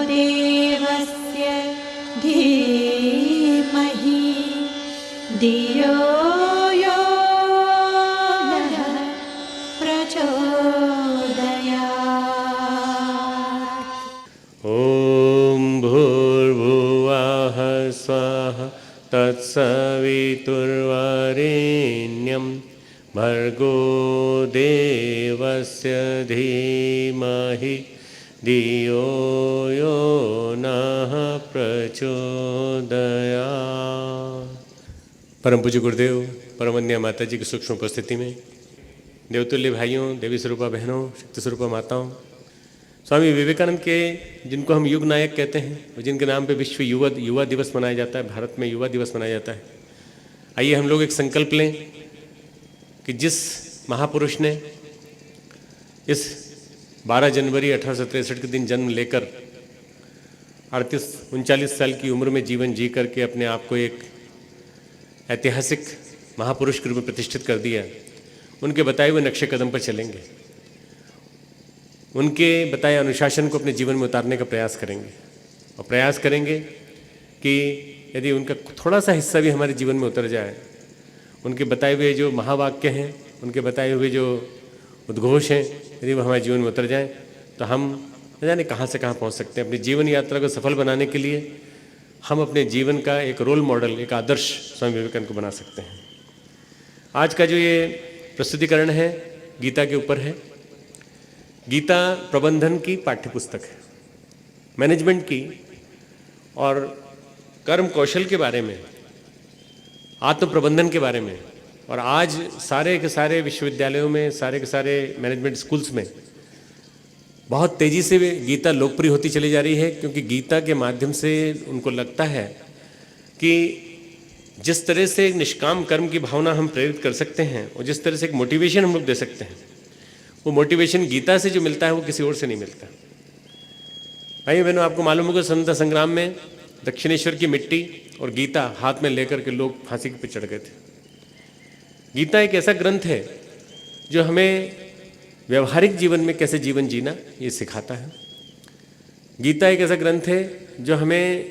देवस्य धीमहि धियो यो नः प्रचोदयात्। ॐ भूर्भुवः स्वः तत्सवितुर्वरेण्यं भर्गो देवस्य धीमहि धियो यो नः प्रचोदयात्। परम पूज्य गुरुदेव, परमन्या माता जी की सूक्ष्म उपस्थिति में, देवतुल्य भाइयों, देवी स्वरूपा बहनों, शक्ति स्वरूपा माताओं, स्वामी विवेकानंद के, जिनको हम युग नायक कहते हैं और जिनके नाम पे विश्व युवा दिवस मनाया जाता है, भारत में युवा दिवस मनाया जाता है, आइए हम लोग एक संकल्प लें कि जिस महापुरुष ने इस 12 जनवरी 1863 के दिन जन्म लेकर 38-39 साल की उम्र में जीवन जी करके अपने आप को एक ऐतिहासिक महापुरुष के रूप में प्रतिष्ठित कर दिया, उनके बताए हुए नक्शे कदम पर चलेंगे, उनके बताए अनुशासन को अपने जीवन में उतारने का प्रयास करेंगे और प्रयास करेंगे कि यदि उनका थोड़ा सा हिस्सा भी हमारे जीवन में उतर जाए, उनके बताए हुए जो महावाक्य हैं, उनके बताए हुए जो उद्घोष हैं, यदि वो हमारे जीवन में उतर जाएं तो हम न जाने कहाँ से कहाँ पहुँच सकते हैं। अपनी जीवन यात्रा को सफल बनाने के लिए हम अपने जीवन का एक रोल मॉडल, एक आदर्श स्वामी विवेकानंद को बना सकते हैं। आज का जो ये प्रस्तुतिकरण है गीता के ऊपर है। गीता प्रबंधन की पाठ्यपुस्तक है, मैनेजमेंट की और कर्म कौशल के बारे में, आत्म प्रबंधन के बारे में। और आज सारे के सारे विश्वविद्यालयों में, सारे के सारे मैनेजमेंट स्कूल्स में बहुत तेज़ी से गीता लोकप्रिय होती चली जा रही है, क्योंकि गीता के माध्यम से उनको लगता है कि जिस तरह से निष्काम कर्म की भावना हम प्रेरित कर सकते हैं और जिस तरह से एक मोटिवेशन हम लोग दे सकते हैं, वो मोटिवेशन गीता से जो मिलता है वो किसी और से नहीं मिलता। भाई बहनों, आपको मालूम होगा स्वतंत्रता संग्राम में दक्षिणेश्वर की मिट्टी और गीता हाथ में लेकर के लोग फांसी पे चढ़ गए थे। गीता एक ऐसा ग्रंथ है जो हमें व्यवहारिक जीवन में कैसे जीवन जीना ये सिखाता है। गीता एक ऐसा ग्रंथ है जो हमें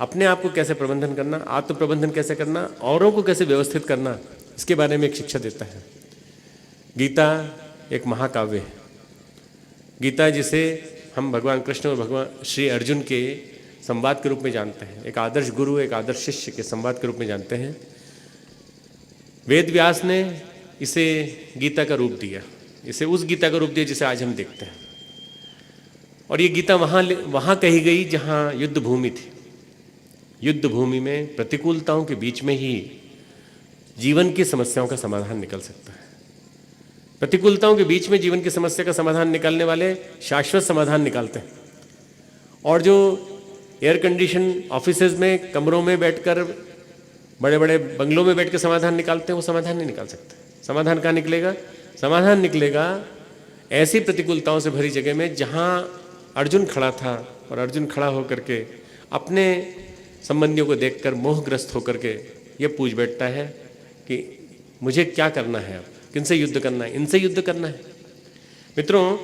अपने आप को कैसे प्रबंधन करना, आत्म प्रबंधन कैसे करना, औरों को कैसे व्यवस्थित करना, इसके बारे में एक शिक्षा देता है। गीता एक महाकाव्य है। गीता जिसे हम भगवान कृष्ण और भगवान श्री अर्जुन के संवाद के रूप में जानते हैं, एक आदर्श गुरु, एक आदर्श शिष्य के संवाद के रूप में जानते हैं। वेद व्यास ने इसे गीता का रूप दिया, इसे उस गीता का रूप दिया जिसे आज हम देखते हैं। और ये गीता वहाँ कही गई जहाँ युद्ध भूमि थी। युद्ध भूमि में प्रतिकूलताओं के बीच में ही जीवन की समस्याओं का समाधान निकल सकता है। प्रतिकूलताओं के बीच में जीवन की समस्या का समाधान निकालने वाले शाश्वत समाधान निकालते हैं। और जो एयर कंडीशन ऑफिसेज में, कमरों में बैठकर, बड़े बड़े बंगलों में बैठ के समाधान निकालते हैं, वो समाधान नहीं निकाल सकते। समाधान कहाँ निकलेगा? समाधान निकलेगा ऐसी प्रतिकूलताओं से भरी जगह में जहाँ अर्जुन खड़ा था और अर्जुन खड़ा होकर के अपने संबंधियों को देखकर मोहग्रस्त होकर के ये पूछ बैठता है कि मुझे क्या करना है, अब किनसे युद्ध करना है? इनसे युद्ध करना है। मित्रों,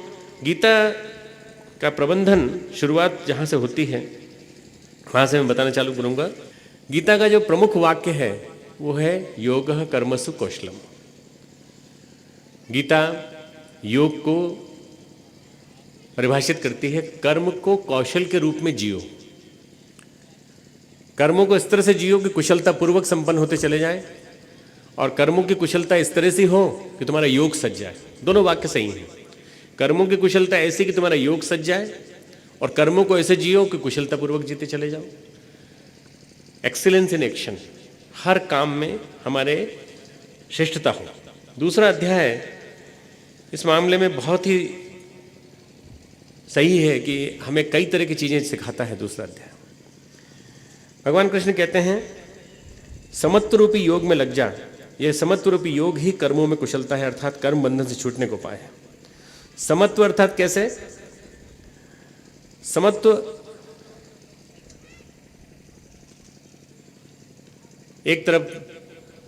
गीता का प्रबंधन शुरुआत जहाँ से होती है वहाँ से मैं बताना चालू करूँगा। गीता का जो प्रमुख वाक्य है वो है योगः कर्मसु कौशलम। गीता योग को परिभाषित करती है, कर्म को कौशल के रूप में जियो। कर्मों को इस तरह से जियो कि कुशलता पूर्वक संपन्न होते चले जाएं, और कर्मों की कुशलता इस तरह से हो कि तुम्हारा योग सज जाए। दोनों वाक्य सही हैं। कर्मों की कुशलता ऐसी कि तुम्हारा योग सज जाए, और कर्मों को ऐसे जियो कि कुशलता पूर्वक जीते चले जाओ। एक्सीलेंस इन एक्शन, हर काम में हमारे श्रेष्ठता हो। दूसरा अध्याय इस मामले में बहुत ही सही है कि हमें कई तरह की चीज़ें सिखाता है। दूसरा अध्याय भगवान कृष्ण कहते हैं, समत्व रूपी योग में लग जा। यह समत्व रूपी योग ही कर्मों में कुशलता है, अर्थात कर्म बंधन से छूटने को उपाय है। समत्व अर्थात कैसे? समत्व एक तरफ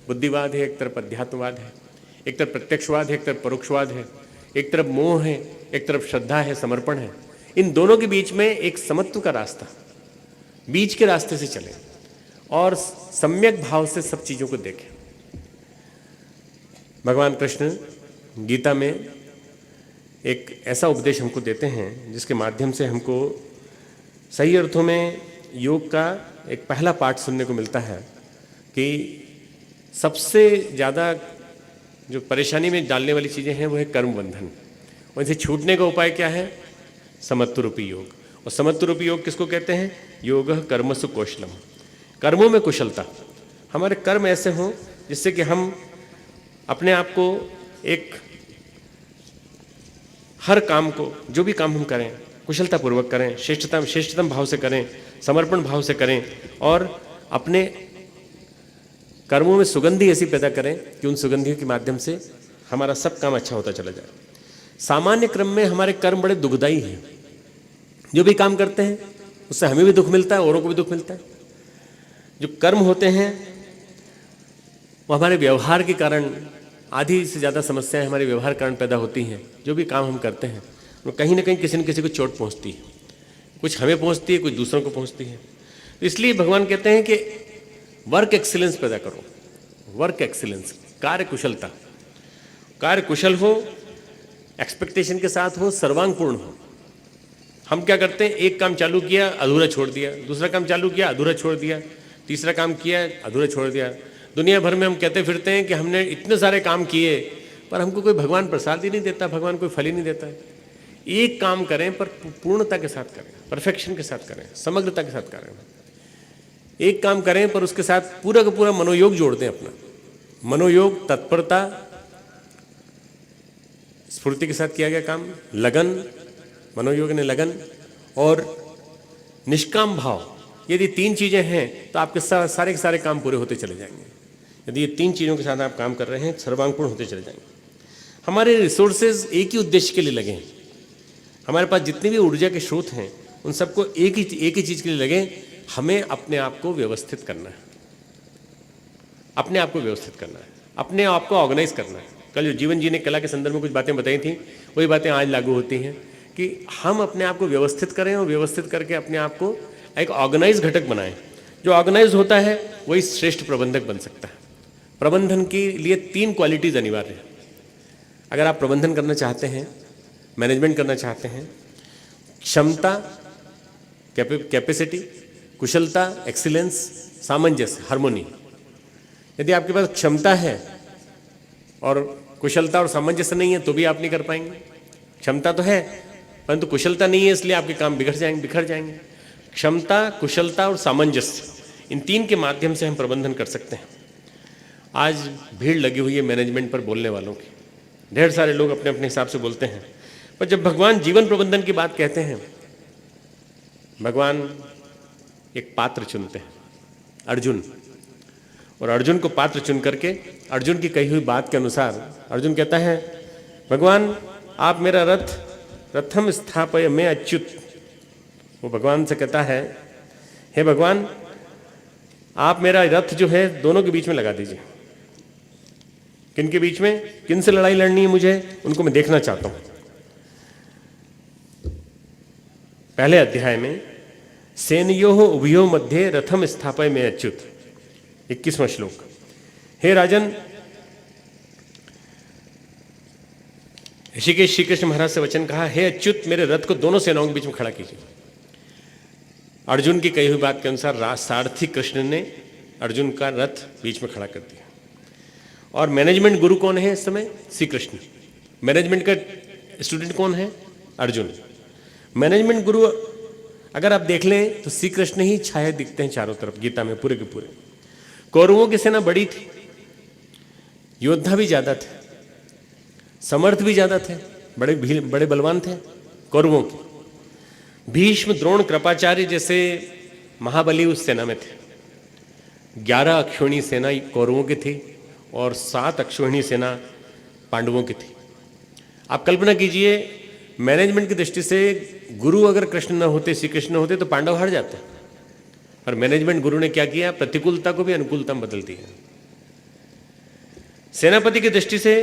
बुद्धिवाद है, एक तरफ अध्यात्मवाद है, एक तरफ प्रत्यक्षवाद है, एक तरफ परोक्षवाद है, एक तरफ मोह है, एक तरफ श्रद्धा है, समर्पण है। इन दोनों के बीच में एक समत्व का रास्ता, बीच के रास्ते से चलें और सम्यक भाव से सब चीज़ों को देखें। भगवान कृष्ण गीता में एक ऐसा उपदेश हमको देते हैं जिसके माध्यम से हमको सही अर्थों में योग का एक पहला पाठ सुनने को मिलता है कि सबसे ज़्यादा जो परेशानी में डालने वाली चीज़ें हैं वो है कर्म बंधन, और इनसे छूटने का उपाय क्या है? समत्व रूपी योग। और समत्व रूपी योग किसको कहते हैं? योगः कर्मसु कौशलम, कर्मों में कुशलता। हमारे कर्म ऐसे हों जिससे कि हम अपने आप को एक हर काम को, जो भी काम हम करें, कुशलतापूर्वक करें, श्रेष्ठतम भाव से करें, समर्पण भाव से करें, और अपने कर्मों में सुगंधी ऐसी पैदा करें कि उन सुगंधियों के माध्यम से हमारा सब काम अच्छा होता चला जाए। सामान्य क्रम में हमारे कर्म बड़े दुखदायी हैं। जो भी काम करते हैं उससे हमें भी दुख मिलता है, औरों को भी दुख मिलता है। जो कर्म होते हैं वो हमारे व्यवहार के कारण, आधी से ज़्यादा समस्याएं हमारे व्यवहार के कारण पैदा होती हैं। जो भी काम हम करते हैं वो कहीं ना कहीं किसी न किसी को चोट पहुंचती है, कुछ हमें पहुंचती है, कुछ दूसरों को पहुंचती है। इसलिए भगवान कहते हैं कि वर्क एक्सीलेंस पैदा करो, वर्क एक्सीलेंस, कार्य कुशलता। कार्य कुशल हो, एक्सपेक्टेशन के साथ हो, सर्वांगपूर्ण हो। हम क्या करते हैं? एक काम चालू किया, अधूरा छोड़ दिया, दूसरा काम चालू किया, अधूरा छोड़ दिया, तीसरा काम किया, अधूरा छोड़ दिया। दुनिया भर में हम कहते फिरते हैं कि हमने इतने सारे काम किए, पर हमको कोई भगवान प्रसाद ही नहीं देता, भगवान कोई फल ही नहीं देता है। एक काम करें पर पूर्णता के साथ करें, परफेक्शन के साथ करें, समग्रता के साथ करें। एक काम करें पर उसके साथ पूरा का पूरा मनोयोग जोड़ दें। अपना मनोयोग, तत्परता, स्फूर्ति के साथ किया गया काम, लगन, मनोयोग ने लगन, और निष्काम भाव। यदि तीन चीज़ें हैं तो आपके सारे के सारे काम पूरे होते चले जाएंगे। यदि ये तीन चीज़ों के साथ आप काम कर रहे हैं, सर्वांगपूर्ण होते चले जाएंगे। हमारे रिसोर्सेज एक ही उद्देश्य के लिए लगे हैं। हमारे पास जितनी भी ऊर्जा के स्रोत हैं उन सबको एक ही चीज़ के लिए लगे, हमें अपने आप को व्यवस्थित करना है, अपने आप को व्यवस्थित करना है, अपने आप को ऑर्गेनाइज करना है। कल जो जीवन जीने कला के संदर्भ में कुछ बातें बताई थी, वही बातें आज लागू होती हैं कि हम अपने आप को व्यवस्थित करें, और व्यवस्थित करके अपने आप को एक ऑर्गेनाइज घटक बनाएं। जो ऑर्गेनाइज होता है वही श्रेष्ठ प्रबंधक बन सकता है। प्रबंधन के लिए 3 क्वालिटीज अनिवार्य है। अगर आप प्रबंधन करना चाहते हैं, मैनेजमेंट करना चाहते हैं, क्षमता, कैपेसिटी, कुशलता, एक्सीलेंस, सामंजस्य, हार्मोनी। यदि आपके पास क्षमता है और कुशलता और सामंजस्य नहीं है तो भी आप नहीं कर पाएंगे। क्षमता तो है परंतु कुशलता नहीं है, इसलिए आपके काम बिखर जाएंगे। क्षमता, कुशलता और सामंजस्य, इन 3 के माध्यम से हम प्रबंधन कर सकते हैं। आज भीड़ लगी हुई है मैनेजमेंट पर बोलने वालों की। ढेर सारे लोग अपने अपने हिसाब से बोलते हैं, पर जब भगवान जीवन प्रबंधन की बात कहते हैं, भगवान एक पात्र चुनते हैं, अर्जुन, और अर्जुन को पात्र चुन करके अर्जुन की कही हुई बात के अनुसार अर्जुन कहता है, भगवान आप मेरा रथम स्थापय मैं अच्युत। वो भगवान से कहता है, हे भगवान आप मेरा रथ जो है दोनों के बीच में लगा दीजिए। किन के बीच में? किन से लड़ाई लड़नी है मुझे, उनको मैं देखना चाहता हूं। पहले अध्याय में सेनयोः उभयोः मध्ये रथम स्थापय में अच्युत, 21वां श्लोक। हे राजन, ऋषिकेश श्री कृष्ण महाराज से वचन कहा, हे अच्युत मेरे रथ को दोनों सेनाओं के बीच में खड़ा कीजिए। अर्जुन की कही हुई बात के अनुसार सारथी कृष्ण ने अर्जुन का रथ बीच में खड़ा कर दिया। और मैनेजमेंट गुरु कौन है इस समय? श्री कृष्ण। मैनेजमेंट का स्टूडेंट कौन है? अर्जुन। मैनेजमेंट गुरु अगर आप देख लें तो श्री कृष्ण ही छाया दिखते हैं चारों तरफ गीता में, पूरे के पूरे। कौरवों की सेना बड़ी थी, योद्धा भी ज्यादा थे, समर्थ भी ज्यादा थे, बड़े बलवान थे कौरवों के। भीष्म, द्रोण, कृपाचार्य जैसे महाबली उस सेना में थे। 11 अक्षौहिणी सेना कौरवों की थी और 7 अक्षौहिणी सेना पांडवों की थी। आप कल्पना कीजिए, मैनेजमेंट की दृष्टि से गुरु अगर कृष्ण न होते, श्री कृष्ण होते, तो पांडव हार जाते। और मैनेजमेंट गुरु ने क्या किया? प्रतिकूलता को भी अनुकूलता में बदल दिया। सेनापति की दृष्टि से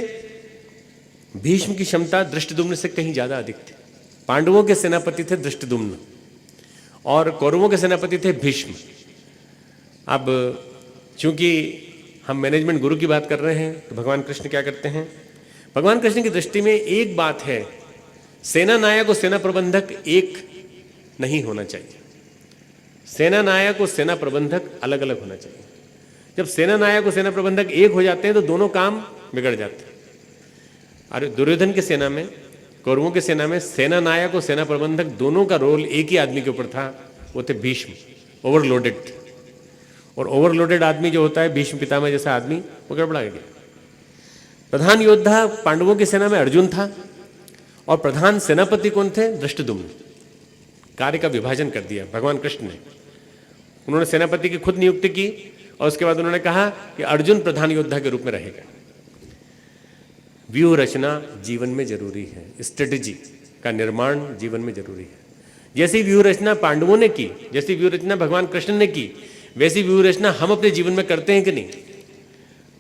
भीष्म की क्षमता दृष्टिद्युम्न से कहीं ज्यादा अधिक थी। पांडवों के सेनापति थे धृष्टद्युम्न और कौरवों के सेनापति थे भीष्म। अब चूंकि हम मैनेजमेंट गुरु की बात कर रहे हैं तो भगवान कृष्ण क्या करते हैं? भगवान कृष्ण की दृष्टि में एक बात है, सेना नायक और सेना प्रबंधक एक नहीं होना चाहिए। सेना नायक और सेना प्रबंधक अलग अलग होना चाहिए। जब सेना नायक और सेना प्रबंधक एक हो जाते हैं तो दोनों काम बिगड़ जाते हैं। अरे दुर्योधन की सेना में, कौरवों की सेना में सेना नायक और सेना प्रबंधक दोनों का रोल एक ही आदमी के ऊपर था, वो थे भीष्म, ओवरलोडेड। और ओवरलोडेड आदमी जो होता है, भीष्म पितामह जैसा आदमी, वो गड़बड़ा गया। प्रधान योद्धा पांडवों की सेना में अर्जुन था और प्रधान सेनापति कौन थे? धृष्टद्युम्न। कार्य का विभाजन कर दिया भगवान कृष्ण ने। उन्होंने सेनापति की खुद नियुक्ति की और उसके बाद उन्होंने कहा कि अर्जुन प्रधान योद्धा के रूप में रहेगा। व्यूह रचना जीवन में जरूरी है, स्ट्रेटेजी का निर्माण जीवन में जरूरी है। जैसी व्यूह रचना पांडवों ने की, जैसी व्यूह रचना भगवान कृष्ण ने की, वैसी व्यूह रचना हम अपने जीवन में करते हैं कि नहीं?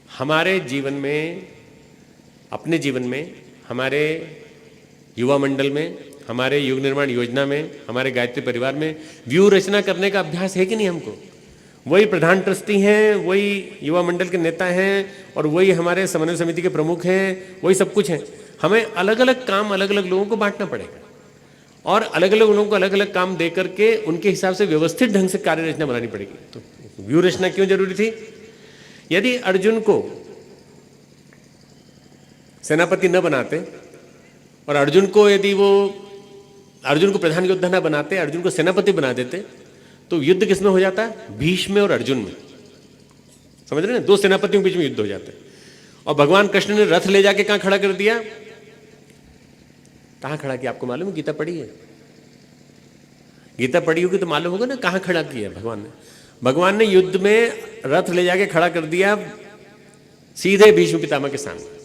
हमारे जीवन में, अपने जीवन में, हमारे युवा मंडल में, हमारे युग निर्माण योजना में, हमारे गायत्री परिवार में व्यूह रचना करने का अभ्यास है कि नहीं हमको? वही प्रधान ट्रस्टी हैं, वही युवा मंडल के नेता हैं और वही हमारे समन्वय समिति के प्रमुख हैं, वही सब कुछ हैं। हमें अलग अलग काम अलग अलग लोगों को बांटना पड़ेगा और अलग अलग लोगों को अलग अलग काम दे करके उनके हिसाब से व्यवस्थित ढंग से कार्य रचना बनानी पड़ेगी। तो व्यूह रचना क्यों जरूरी थी? यदि अर्जुन को सेनापति न बनाते और अर्जुन को प्रधान योद्धा न बनाते, अर्जुन को सेनापति बना देते, तो युद्ध किसमें हो जाता है? भीष्म में और अर्जुन में। समझ रहे हैं? दो सेनापतियों के बीच में युद्ध हो जाता है। और भगवान कृष्ण ने रथ ले जाके कहां खड़ा कर दिया? कहां खड़ा किया आपको मालूम है? गीता पढ़ी है? गीता पढ़ी होगी तो मालूम होगा ना कहां खड़ा किया भगवान ने। भगवान ने युद्ध में रथ ले जाके खड़ा कर दिया सीधे भीष्म पितामह के सामने।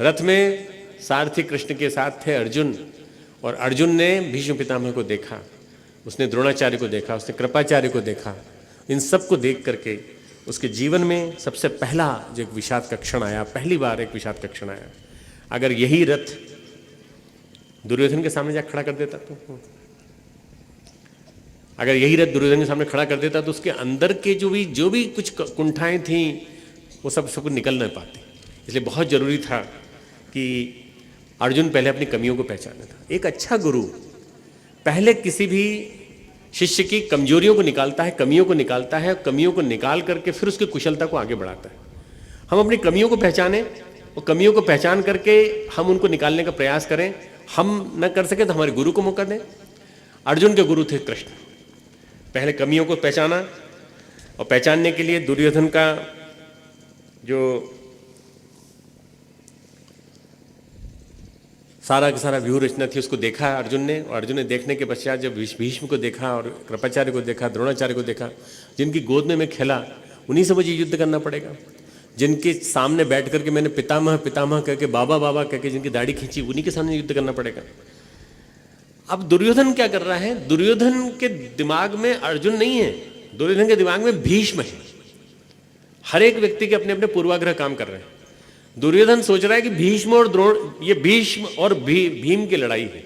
रथ में सारथी कृष्ण के साथ थे अर्जुन, और अर्जुन ने भीष्म पितामह को देखा, उसने द्रोणाचार्य को देखा, उसने कृपाचार्य को देखा। इन सब को देख करके उसके जीवन में सबसे पहला जो एक विषाद का क्षण आया, पहली बार एक विषाद का क्षण आया। अगर यही रथ दुर्योधन के सामने जाकर खड़ा कर देता तो, अगर यही रथ दुर्योधन के सामने खड़ा कर देता तो उसके अंदर के जो भी कुछ कुंठाएं थी वो सब निकल नहीं पाती। इसलिए बहुत जरूरी था कि अर्जुन पहले अपनी कमियों को पहचाना था। एक अच्छा गुरु पहले किसी भी शिष्य की कमजोरियों को निकालता है, कमियों को निकालता है, कमियों को निकाल करके फिर उसकी कुशलता को आगे बढ़ाता है। हम अपनी कमियों को पहचानें और कमियों को पहचान करके हम उनको निकालने का प्रयास करें। हम न कर सके तो हमारे गुरु को मौका दें। अर्जुन के गुरु थे कृष्ण। पहले कमियों को पहचाना और पहचानने के लिए दुर्योधन का जो सारा का सारा व्यूह रचना थी उसको देखा अर्जुन ने, और अर्जुन ने देखने के पश्चात जब भीष्म को देखा और कृपाचार्य को देखा, द्रोणाचार्य को देखा, जिनकी गोद में मैं खेला, उन्हीं से मुझे युद्ध करना पड़ेगा। जिनके सामने बैठ करके मैंने पितामह पितामह कह के, बाबा बाबा कह के जिनकी दाढ़ी खींची, उन्हीं के सामने युद्ध करना पड़ेगा। अब दुर्योधन क्या कर रहा है? दुर्योधन के दिमाग में अर्जुन नहीं है, दुर्योधन के दिमाग में भीष्म है। हर एक व्यक्ति के अपने अपने पूर्वाग्रह काम कर रहे हैं। दुर्योधन सोच रहा है कि भीष्म और ये भीष्म और भीम की लड़ाई है,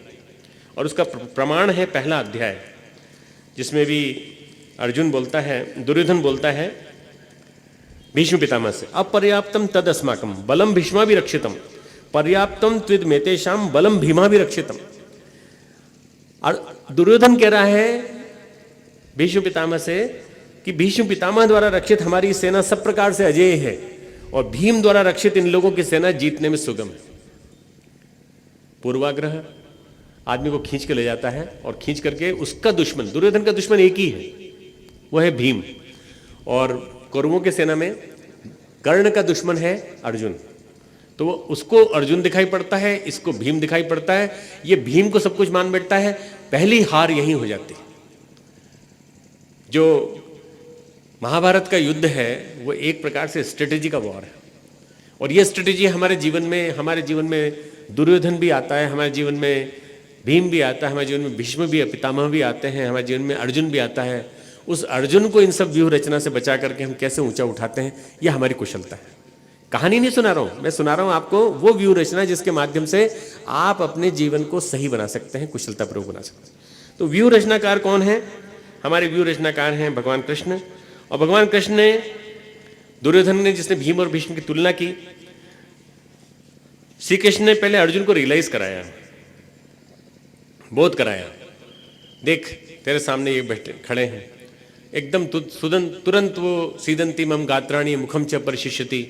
और उसका प्रमाण है पहला अध्याय, जिसमें भी अर्जुन बोलता है, दुर्योधन बोलता है भीष्म पितामह से, अपर्याप्तम तद अस्माकम बलम भीष्मा भी रक्षितम पर्याप्तम त्विद मेतेशाम बलम भीमा भी रक्षितम। और दुर्योधन कह रहा है भीष्म पितामह से कि भीष्म पितामह द्वारा रक्षित हमारी सेना सब प्रकार से अजेय है और भीम द्वारा रक्षित इन लोगों की सेना जीतने में सुगम है। पूर्वाग्रह आदमी को खींच के ले जाता है और खींच करके उसका दुश्मन, दुर्योधन का दुश्मन एक ही है, वो है भीम। और कौरवों की सेना में कर्ण का दुश्मन है अर्जुन, तो वो उसको अर्जुन दिखाई पड़ता है, इसको भीम दिखाई पड़ता है, ये भीम को सब कुछ मान बैठता है। पहली हार यही हो जाती है। जो महाभारत का युद्ध है वो एक प्रकार से स्ट्रेटेजी का वॉर है, और ये स्ट्रेटेजी हमारे जीवन में दुर्योधन भी आता है, हमारे जीवन में भीम भी आता है, हमारे जीवन में भीष्म भी, पितामह भी आते हैं, हमारे जीवन में अर्जुन भी आता है। उस अर्जुन को इन सब व्यूह रचना से बचा करके हम कैसे ऊंचा उठाते हैं, यह हमारी कुशलता है। कहानी नहीं सुना रहा हूं, मैं सुना रहा हूं आपको वो व्यू रचना जिसके माध्यम से आप अपने जीवन को सही बना सकते हैं, कुशलतापूर्वक बना सकते हैं। तो व्यू रचनाकार कौन है? हमारे व्यू रचनाकार हैं भगवान कृष्ण। और भगवान कृष्ण ने, दुर्योधन ने जिसने भीम और भीष्म की तुलना की, श्री कृष्ण ने पहले अर्जुन को रियलाइज कराया, बोध कराया, देख तेरे सामने ये बैठे खड़े हैं, एकदम तुरंत वो सीदंती मम गात्राणी मुखम च परिशिष्यति,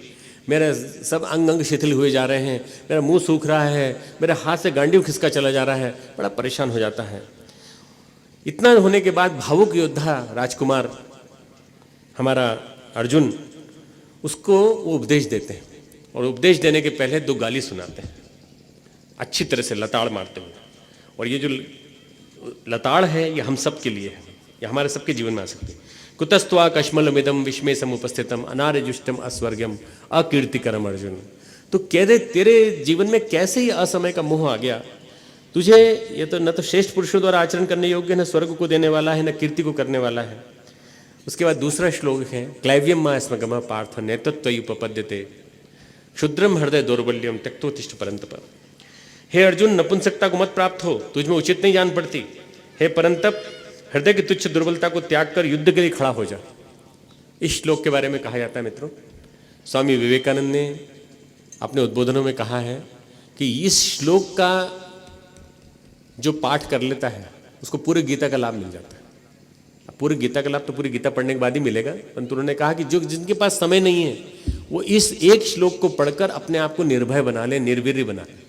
मेरे सब अंग अंग शिथिल हुए जा रहे हैं, मेरा मुंह सूख रहा है, मेरे हाथ से गांडीव खिसका चला जा रहा है, बड़ा परेशान हो जाता है। इतना होने के बाद भावुक योद्धा राजकुमार हमारा अर्जुन, उसको वो उपदेश देते हैं, और उपदेश देने के पहले 2 गाली सुनाते हैं अच्छी तरह से लताड़ मारते हुए। और ये जो लताड़ है ये हम सब के लिए है, ये हमारे सबके जीवन में आ सकती है। कुतस्त्वा कश्मलमिदम विस्मय समुपस्थितम अनार्यजुष्टम अस्वर्गम अकीर्तिकरम अर्जुन। तो कह दे तेरे जीवन में कैसे ही असमय का मोह आ गया, तुझे ये तो न तो श्रेष्ठ पुरुषों द्वारा आचरण करने योग्य, न स्वर्ग को देने वाला है, न कीर्ति को करने वाला है। उसके बाद दूसरा श्लोक है, क्लैव्यम मा स्मगम पार्थ नेतत्वयुपपद्यते क्षुद्रम हृदय दौर्बल्यम त्यक्तोतिष्ठ परंतप। हे अर्जुन, नपुंसकता को मत प्राप्त हो, तुझ में उचित नहीं जान पड़ती। हे परंतप, हृदय की तुच्छ दुर्बलता को त्याग कर युद्ध के लिए खड़ा हो जा। इस श्लोक के बारे में कहा जाता है मित्रों, स्वामी विवेकानंद ने अपने उद्बोधनों में कहा है कि इस श्लोक का जो पाठ कर लेता है उसको पूरे गीता का लाभ मिल जाता है। अब पूरी गीता का लाभ तो पूरी गीता पढ़ने के बाद ही मिलेगा, परंतु उन्होंने कहा कि जो जिनके पास समय नहीं है वो इस एक श्लोक को पढ़कर अपने आप को निर्भय बना ले, निर्वीर्य बना ले।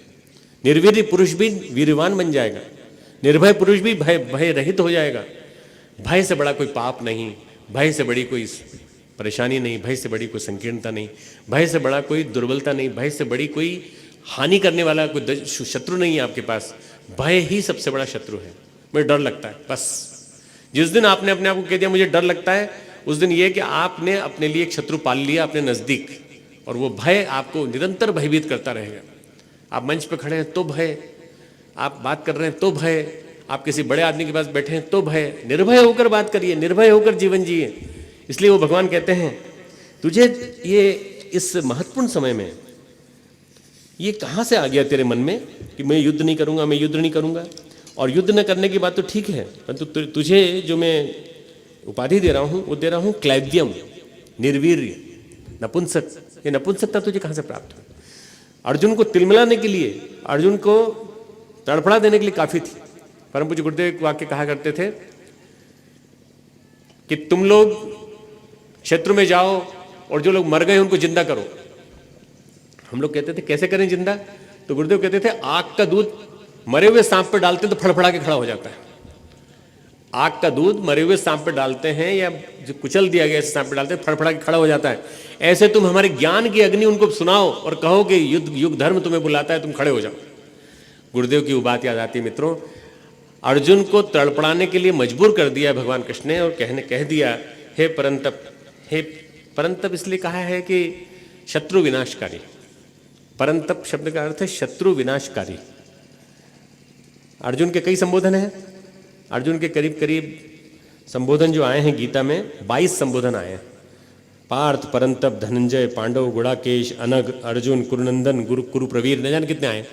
निर्वीर्य पुरुष भी वीरवान बन जाएगा, निर्भय पुरुष भी भय रहित हो जाएगा। भय से बड़ा कोई पाप नहीं, भय से बड़ी कोई परेशानी नहीं, भय से बड़ी कोई संकीर्णता नहीं, भय से बड़ा कोई दुर्बलता नहीं, भय से बड़ी कोई हानि करने वाला कोई शत्रु नहीं है आपके पास। भय ही सबसे बड़ा शत्रु है। मुझे डर लगता है, बस जिस दिन आपने अपने आप को कह दिया मुझे डर लगता है, उस दिन ये कि आपने अपने लिए एक शत्रु पाल लिया अपने नजदीक, और वो भय आपको निरंतर भयभीत करता रहेगा। आप मंच पे खड़े हैं तो भय, आप बात कर रहे हैं तो भय, आप किसी बड़े आदमी के पास बैठे हैं तो भय। निर्भय होकर बात करिए, निर्भय होकर जीवन जिए। इसलिए वो भगवान कहते हैं तुझे ये इस महत्वपूर्ण समय में ये कहाँ से आ गया तेरे मन में कि मैं युद्ध नहीं करूंगा, मैं युद्ध नहीं करूंगा। और युद्ध न करने की बात तो ठीक है, परंतु तुझे जो मैं उपाधि दे रहा हूँ वो दे रहा हूँ क्लैव्यम, निर्वीर्य, नपुंसक। ये नपुंसकता तुझे कहाँ से प्राप्त हुई? अर्जुन को तिलमिलाने के लिए, अर्जुन को तड़फड़ा देने के लिए काफी थी। परम पूज्य गुरुदेव एक वाक्य कहा करते थे कि तुम लोग क्षेत्र में जाओ और जो लोग मर गए उनको जिंदा करो। हम लोग कहते थे कैसे करें जिंदा? तो गुरुदेव कहते थे आग का दूध मरे हुए सांप पे डालते हैं तो फड़फड़ा के खड़ा हो जाता है। आग का दूध मरे हुए सांप पे डालते हैं या जो कुचल दिया गया सांप पे डालते हैं, फड़फड़ा के खड़ा हो जाता है। ऐसे तुम हमारे ज्ञान की अग्नि उनको सुनाओ और कहो कि युद्ध युग धर्म तुम्हें बुलाता है, तुम खड़े हो जाओ। गुरुदेव की वो बात याद आती है मित्रों। अर्जुन को तड़पड़ाने के लिए मजबूर कर दिया भगवान कृष्ण ने और कह दिया हे परंतप। हे परंतप इसलिए कहा है कि शत्रु विनाशकारी। परंतप शब्द का अर्थ है शत्रु विनाशकारी। अर्जुन के कई संबोधन हैं। अर्जुन के करीब करीब संबोधन जो आए हैं गीता में 22 संबोधन आए हैं। पार्थ, परंतप, धनंजय, पांडव, गुड़ाकेश, अनग, अर्जुन, कुरुनंदन, कुरुप्रवीर, न जाने कितने आए।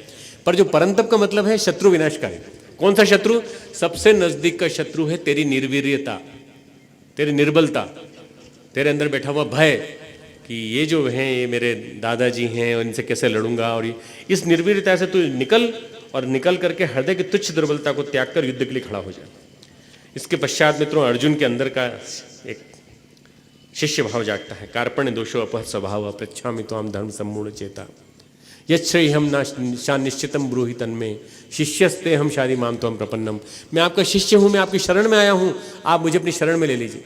पर जो परंतप का मतलब है शत्रु विनाशकारी। कौन सा शत्रु? सबसे नजदीक का शत्रु है तेरी निर्वीर्यता, तेरी निर्बलता, तेरे अंदर बैठा हुआ भय कि ये जो हैं ये मेरे दादाजी हैं और इनसे कैसे लड़ूंगा। और इस निर्वीर्यता से तू निकल और निकल करके हृदय की तुच्छ दुर्बलता को त्याग कर युद्ध के लिए खड़ा हो जाए। इसके पश्चात मित्रों अर्जुन के अंदर का एक शिष्य भाव जागता है। कार्पण्य दोषो अपहत स्वभाव पृच्छामि त्वाम धर्म सम्मूढ़ चेता यश्रेय हम नाशा निश्चितम ब्रूहि तन्मे शिष्यस्ते हम शादी माम त्वम प्रपन्नम। मैं आपका शिष्य हूं, मैं आपकी शरण में आया हूं, आप मुझे अपनी शरण में ले लीजिए।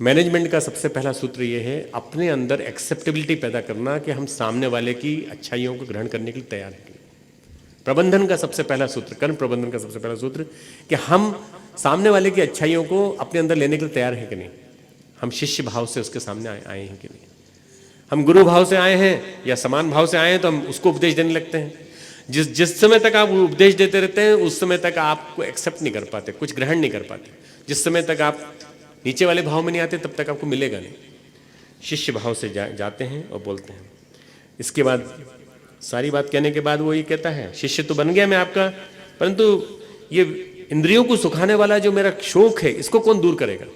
मैनेजमेंट का सबसे पहला सूत्र यह है अपने अंदर एक्सेप्टेबिलिटी पैदा करना कि हम सामने वाले की अच्छाइयों को ग्रहण करने के लिए तैयार हैं। प्रबंधन का सबसे पहला सूत्र, कर्म प्रबंधन का सबसे पहला सूत्र कि हम सामने वाले की अच्छाइयों को अपने अंदर लेने के लिए तैयार हैं कि नहीं। हम शिष्य भाव से उसके सामने आए हैं कि नहीं। हम गुरु भाव से आए हैं या समान भाव से आए हैं तो हम उसको उपदेश देने लगते हैं। जिस समय तक आप उपदेश देते रहते हैं उस समय तक आपको एक्सेप्ट नहीं कर पाते, कुछ ग्रहण नहीं कर पाते। जिस समय तक आप नीचे वाले भाव में नहीं आते तब तक आपको मिलेगा नहीं। शिष्य भाव से जाते हैं और बोलते हैं। इसके बाद सारी बात कहने के बाद वो ये कहता है, शिष्य तो बन गया मैं आपका, परंतु ये इंद्रियों को सुखाने वाला जो मेरा शोक है इसको कौन दूर करेगा?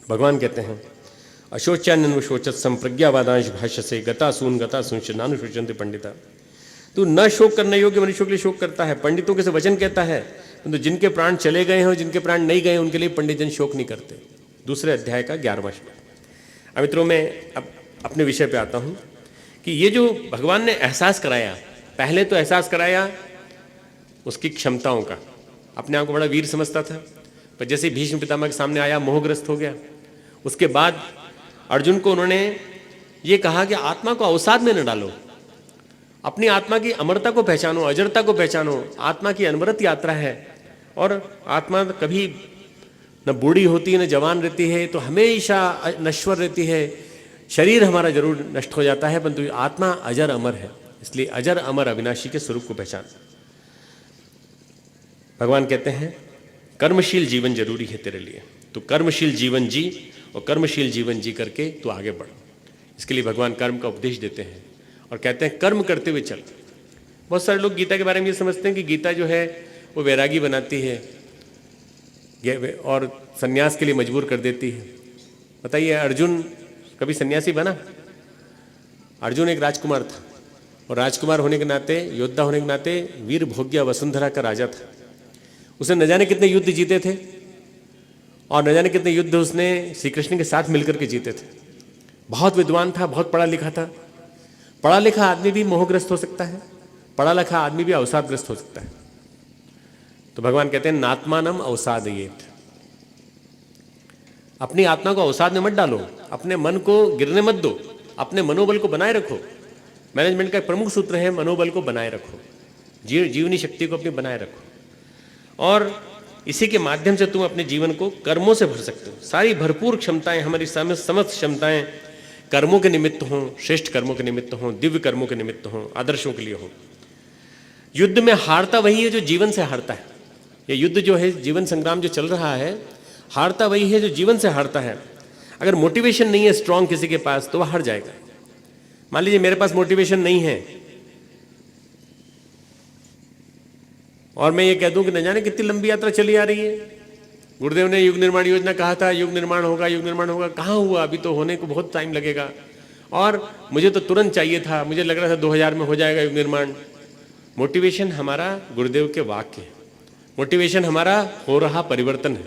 भगवान कहते हैं, अशोच्यान्यन शोचत संप्रज्ञावादांश भाष्य से गतासून नानुशोचन्ते पंडिता। तू न शोक करने योग्य मनुष्यों के लिए शोक करता है, पंडितों के से वचन कहता है, परंतु जिनके प्राण चले गए हैं और जिनके प्राण नहीं गए उनके लिए पंडित जन शोक नहीं करते। दूसरे अध्याय का 11वां श्लोक। अब मित्रों, मैं अब अपने विषय पे आता हूँ कि ये जो भगवान ने एहसास कराया, पहले तो एहसास कराया उसकी क्षमताओं का, अपने आप को बड़ा वीर समझता था, पर जैसे भीष्म पितामह के सामने आया मोहग्रस्त हो गया। उसके बाद अर्जुन को उन्होंने ये कहा कि आत्मा को अवसाद में न डालो, अपनी आत्मा की अमरता को पहचानो, अजरता को पहचानो। आत्मा की अनवरत यात्रा है और आत्मा कभी न बूढ़ी होती है न जवान रहती है, तो हमेशा नश्वर रहती है। शरीर हमारा जरूर नष्ट हो जाता है, परंतु आत्मा अजर अमर है। इसलिए अजर अमर अविनाशी के स्वरूप को पहचान। भगवान कहते हैं कर्मशील जीवन जरूरी है तेरे लिए, तो कर्मशील जीवन जी और कर्मशील जीवन जी करके तू आगे बढ़। इसके लिए भगवान कर्म का उपदेश देते हैं और कहते हैं कर्म करते हुए चल। बहुत सारे लोग गीता के बारे में ये समझते हैं कि गीता जो है वो वैरागी बनाती है और सन्यास के लिए मजबूर कर देती है। बताइए, अर्जुन कभी सन्यासी बना? अर्जुन एक राजकुमार था और राजकुमार होने के नाते, योद्धा होने के नाते वीर भोग्या वसुंधरा का राजा था। उसने न जाने कितने युद्ध जीते थे और न जाने कितने युद्ध उसने श्री कृष्ण के साथ मिलकर के जीते थे। बहुत विद्वान था, बहुत पढ़ा लिखा था। पढ़ा लिखा आदमी भी मोहग्रस्त हो सकता है, पढ़ा लिखा आदमी भी अवसादग्रस्त हो सकता है। तो भगवान कहते हैं नात्मानम अवसादयेत, अपनी आत्मा को अवसाद में मत डालो, अपने मन को गिरने मत दो, अपने मनोबल को बनाए रखो। मैनेजमेंट का एक प्रमुख सूत्र है मनोबल को बनाए रखो, जीवनी शक्ति को अपनी बनाए रखो, और इसी के माध्यम से तुम अपने जीवन को कर्मों से भर सकते हो। सारी भरपूर क्षमताएं, हमारी समस्त क्षमताएं कर्मों के निमित्त हों, श्रेष्ठ कर्मों के निमित्त हों, दिव्य कर्मों के निमित्त हों, आदर्शों के लिए हों। युद्ध में हारता वही है जो जीवन से हारता है। ये युद्ध जो है, जीवन संग्राम जो चल रहा है, हारता वही है जो जीवन से हारता है। अगर मोटिवेशन नहीं है स्ट्रांग किसी के पास तो वह हार जाएगा। मान लीजिए मेरे पास मोटिवेशन नहीं है और मैं ये कह दूं कि न जाने कितनी लंबी यात्रा चली आ रही है। गुरुदेव ने युग निर्माण योजना कहा था, युग निर्माण होगा, युग निर्माण होगा। कहाँ हुआ? अभी तो होने को बहुत टाइम लगेगा और मुझे तो तुरंत चाहिए था, मुझे लग रहा था 2000 में हो जाएगा युग निर्माण। मोटिवेशन हमारा गुरुदेव के वाक्य है, मोटिवेशन हमारा हो रहा परिवर्तन है,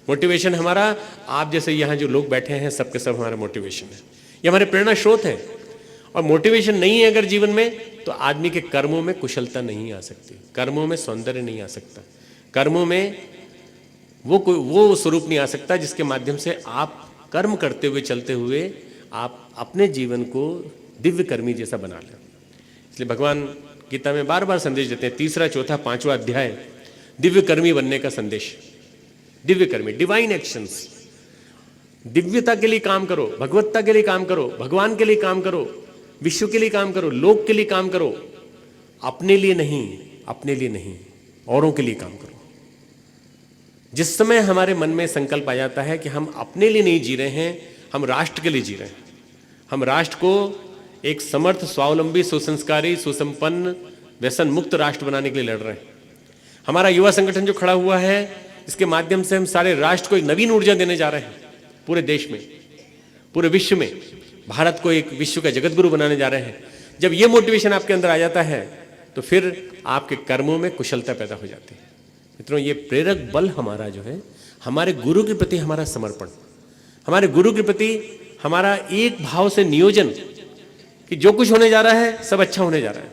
मोटिवेशन हमारा आप जैसे यहाँ जो लोग बैठे हैं सबके सब हमारा मोटिवेशन है, ये हमारे प्रेरणा स्रोत है। और मोटिवेशन नहीं है अगर जीवन में तो आदमी के कर्मों में कुशलता नहीं आ सकती, कर्मों में सौंदर्य नहीं आ सकता, कर्मों में वो स्वरूप नहीं आ सकता जिसके माध्यम से आप कर्म करते हुए चलते हुए आप अपने जीवन को दिव्य कर्मी जैसा बना लें। इसलिए भगवान गीता में बार बार संदेश देते हैं, 3, 4, 5वां अध्याय दिव्य कर्मी बनने का संदेश। दिव्य कर्मी, डिवाइन एक्शंस, दिव्यता के लिए काम करो, भगवत्ता के लिए काम करो, भगवान के लिए काम करो, विश्व के लिए काम करो, लोक के लिए काम करो, अपने लिए नहीं, अपने लिए नहीं, औरों के लिए काम करो। जिस समय हमारे मन में संकल्प आ जाता है कि हम अपने लिए नहीं जी रहे हैं, हम राष्ट्र के लिए जी रहे हैं, हम राष्ट्र को एक समर्थ, स्वावलंबी, सुसंस्कारी, सुसंपन्न, व्यसन मुक्त राष्ट्र बनाने के लिए लड़ रहे हैं। हमारा युवा संगठन जो खड़ा हुआ है, इसके माध्यम से हम सारे राष्ट्र को एक नवीन ऊर्जा देने जा रहे हैं। पूरे देश में, पूरे विश्व में भारत को एक विश्व का जगतगुरु बनाने जा रहे हैं। जब ये मोटिवेशन आपके अंदर आ जाता है तो फिर आपके कर्मों में कुशलता पैदा हो जाती है। मित्रों, ये प्रेरक बल हमारा जो है, हमारे गुरु के प्रति हमारा समर्पण, हमारे गुरु के प्रति हमारा एक भाव से नियोजन कि जो कुछ होने जा रहा है सब अच्छा होने जा रहा है,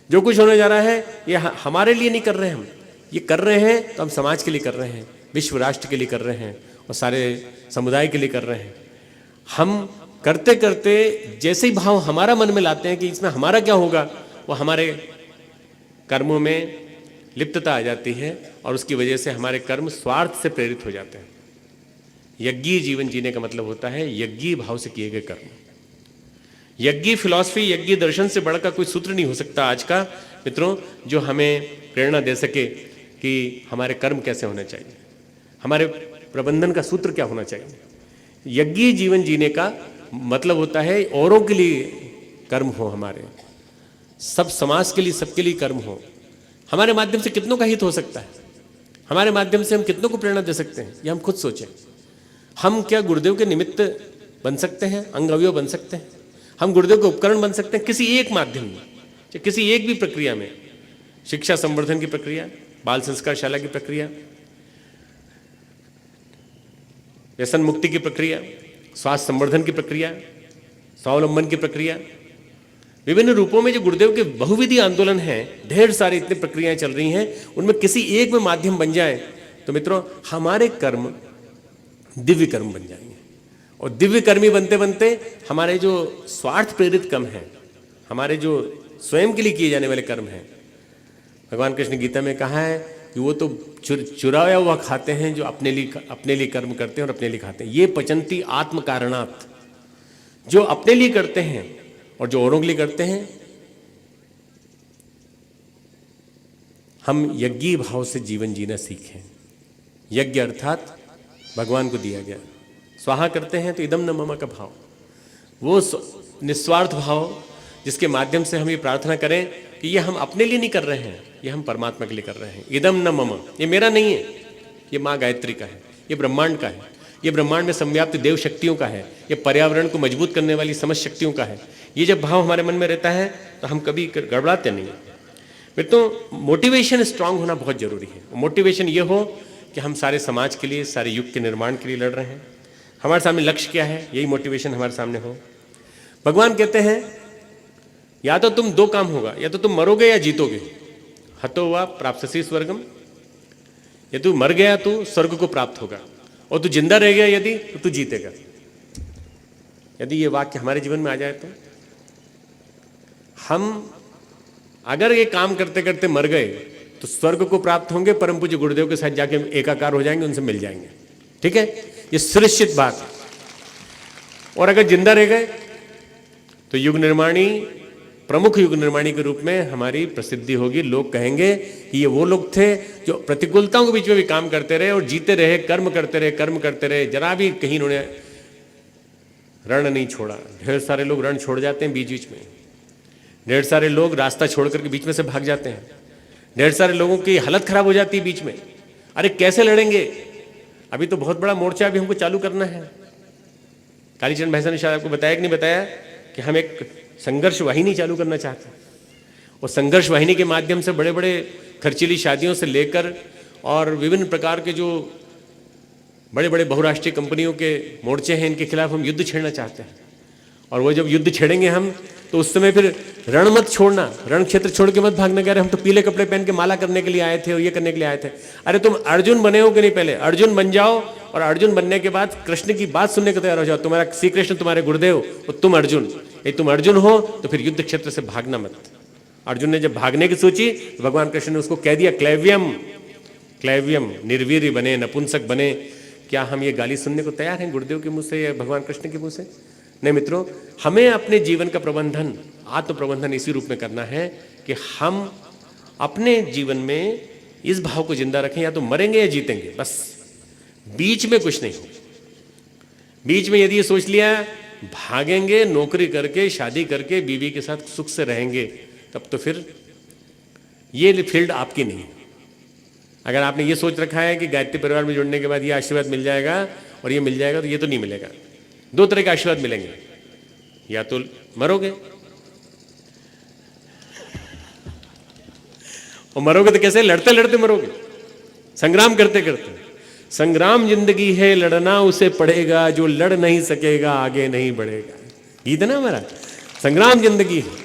जो कुछ होने जा रहा है ये हमारे लिए नहीं कर रहे हैं, हम ये कर रहे हैं तो हम समाज के लिए कर रहे हैं, विश्व राष्ट्र के लिए कर रहे हैं और सारे समुदाय के लिए कर रहे हैं। हम करते करते जैसे ही भाव हमारा मन में लाते हैं कि इसमें हमारा क्या होगा, वो हमारे कर्मों में लिप्तता आ जाती है और उसकी वजह से हमारे कर्म स्वार्थ से प्रेरित हो जाते हैं। यज्ञीय जीवन जीने का मतलब होता है यज्ञीय भाव से किए गए कर्म। यज्ञीय फिलॉसफी, यज्ञीय दर्शन से बढ़कर कोई सूत्र नहीं हो सकता आज का मित्रों, जो हमें प्रेरणा दे सके कि हमारे कर्म कैसे होने चाहिए, हमारे प्रबंधन का सूत्र क्या होना चाहिए। यज्ञीय जीवन जीने का मतलब होता है औरों के लिए कर्म हो, हमारे सब समाज के लिए, सबके लिए कर्म हो। हमारे माध्यम से कितनों का हित हो सकता है, हमारे माध्यम से हम कितनों को प्रेरणा दे सकते हैं, ये हम खुद सोचें। हम क्या गुरुदेव के निमित्त बन सकते हैं, अंग अवयव बन सकते हैं? हम गुरुदेव के उपकरण बन सकते हैं किसी एक माध्यम में, चाहे किसी एक भी प्रक्रिया में। शिक्षा संवर्धन की प्रक्रिया, बाल संस्कारशाला की प्रक्रिया, व्यसन मुक्ति की प्रक्रिया, स्वास्थ्य संवर्धन की प्रक्रिया, स्वावलंबन की प्रक्रिया, विभिन्न रूपों में जो गुरुदेव के बहुविधि आंदोलन हैं, ढेर सारी इतनी प्रक्रियाएं चल रही हैं, उनमें किसी एक में माध्यम बन जाए तो मित्रों हमारे कर्म दिव्य कर्म बन जाएंगे। और दिव्य कर्मी बनते बनते हमारे जो स्वार्थ प्रेरित कर्म हैं, हमारे जो स्वयं के लिए किए जाने वाले कर्म हैं, भगवान कृष्ण गीता में कहा है कि वो तो चुराया हुआ खाते हैं जो अपने लिए कर्म करते हैं और अपने लिए खाते हैं। ये पचंती आत्म कारणात्, जो अपने लिए करते हैं और जो औरों के लिए करते हैं। हम यज्ञी भाव से जीवन जीना सीखें। यज्ञ अर्थात भगवान को दिया गया, स्वाहा करते हैं तो इदम न मम का भाव, वो निस्वार्थ भाव जिसके माध्यम से हम ये प्रार्थना करें कि ये हम अपने लिए नहीं कर रहे हैं, ये हम परमात्मा के लिए कर रहे हैं। इदम न मम, ये मेरा नहीं है, ये माँ गायत्री का है, ये ब्रह्मांड का है, ये ब्रह्मांड में संव्याप्त देव शक्तियों का है, ये पर्यावरण को मजबूत करने वाली समस्त शक्तियों का है। ये जब भाव हमारे मन में रहता है तो हम कभी गड़बड़ाते नहीं। फिर तो मोटिवेशन स्ट्रांग होना बहुत जरूरी है। मोटिवेशन ये हो कि हम सारे समाज के लिए, सारे युग के निर्माण के लिए लड़ रहे हैं। हमारे सामने लक्ष्य क्या है, यही मोटिवेशन हमारे सामने हो। भगवान कहते हैं या तो तुम दो काम होगा, या तो तुम मरोगे या जीतोगे। हतो वा प्राप्स्यसि स्वर्गम, या तू मर गया तो स्वर्ग को प्राप्त होगा, और तू जिंदा रह गया यदि तो तू जीतेगा। यदि ये वाक्य हमारे जीवन में आ जाए तो हम अगर ये काम करते करते मर गए तो स्वर्ग को प्राप्त होंगे, परम पूज्य गुरुदेव के साथ जाके एकाकार हो जाएंगे, उनसे मिल जाएंगे। ठीक है, ये सुनिश्चित बात है। और अगर जिंदा रह गए तो युग निर्माणी, प्रमुख युग निर्माणी के रूप में हमारी प्रसिद्धि होगी। लोग कहेंगे कि ये वो लोग थे जो प्रतिकूलताओं के बीच में भी काम करते रहे और जीते रहे, कर्म करते रहे, जरा भी कहीं उन्होंने रण नहीं छोड़ा। ढेर सारे लोग रण छोड़ जाते हैं बीच बीच में, ढेर सारे लोग रास्ता छोड़ करके बीच में से भाग जाते हैं, ढेर सारे लोगों की हालत खराब हो जाती है बीच में। अरे कैसे लड़ेंगे? अभी तो बहुत बड़ा मोर्चा अभी हमको चालू करना है। कालीचरण भाई साहब ने शायद आपको बताया कि नहीं बताया कि हम एक संघर्ष वाहिनी चालू करना चाहते हैं। और संघर्ष वाहिनी के माध्यम से बड़े बड़े खर्चीली शादियों से लेकर और विभिन्न प्रकार के जो बड़े बड़े बहुराष्ट्रीय कंपनियों के मोर्चे हैं, इनके खिलाफ हम युद्ध छेड़ना चाहते हैं। और वो जब युद्ध छेड़ेंगे हम तो उस समय फिर रण मत छोड़ना, रण क्षेत्र छोड़ के मत भागना। कह रहे हम तो पीले कपड़े पहन के माला करने के लिए आए थे और ये करने के लिए आए थे। अरे तुम अर्जुन बने हो कि नहीं? पहले अर्जुन बन जाओ, और अर्जुन बनने के बाद कृष्ण की बात सुनने को तैयार हो जाओ। तुम्हारा श्री कृष्ण तुम्हारे गुरुदेव और तुम अर्जुन, यदि तुम अर्जुन हो तो फिर युद्ध क्षेत्र से भागना मत। अर्जुन ने जब भागने की सोची तो भगवान कृष्ण ने उसको कह दिया क्लैव्यम, क्लैव्यम, निर्वीर्य बने, नपुंसक बने। क्या हम ये गाली सुनने को तैयार हैं गुरुदेव के मुंह से या भगवान कृष्ण के मुंह से? नहीं मित्रों, हमें अपने जीवन का प्रबंधन, आत्म प्रबंधन इसी रूप में करना है कि हम अपने जीवन में इस भाव को जिंदा रखें, या तो मरेंगे या जीतेंगे, बस बीच में कुछ नहीं हो। बीच में यदि ये सोच लिया भागेंगे, नौकरी करके, शादी करके, बीवी के साथ सुख से रहेंगे, तब तो फिर ये फील्ड आपकी नहीं है। अगर आपने ये सोच रखा है कि गायत्री परिवार में जुड़ने के बाद ये आशीर्वाद मिल जाएगा और ये मिल जाएगा, तो ये तो नहीं मिलेगा। दो तरह के आशीर्वाद मिलेंगे, या तो मरोगे, और मरोगे तो कैसे? लड़ते लड़ते मरोगे, संग्राम करते करते। संग्राम जिंदगी है, लड़ना उसे पड़ेगा, जो लड़ नहीं सकेगा आगे नहीं बढ़ेगा। गीत है ना हमारा, संग्राम जिंदगी है।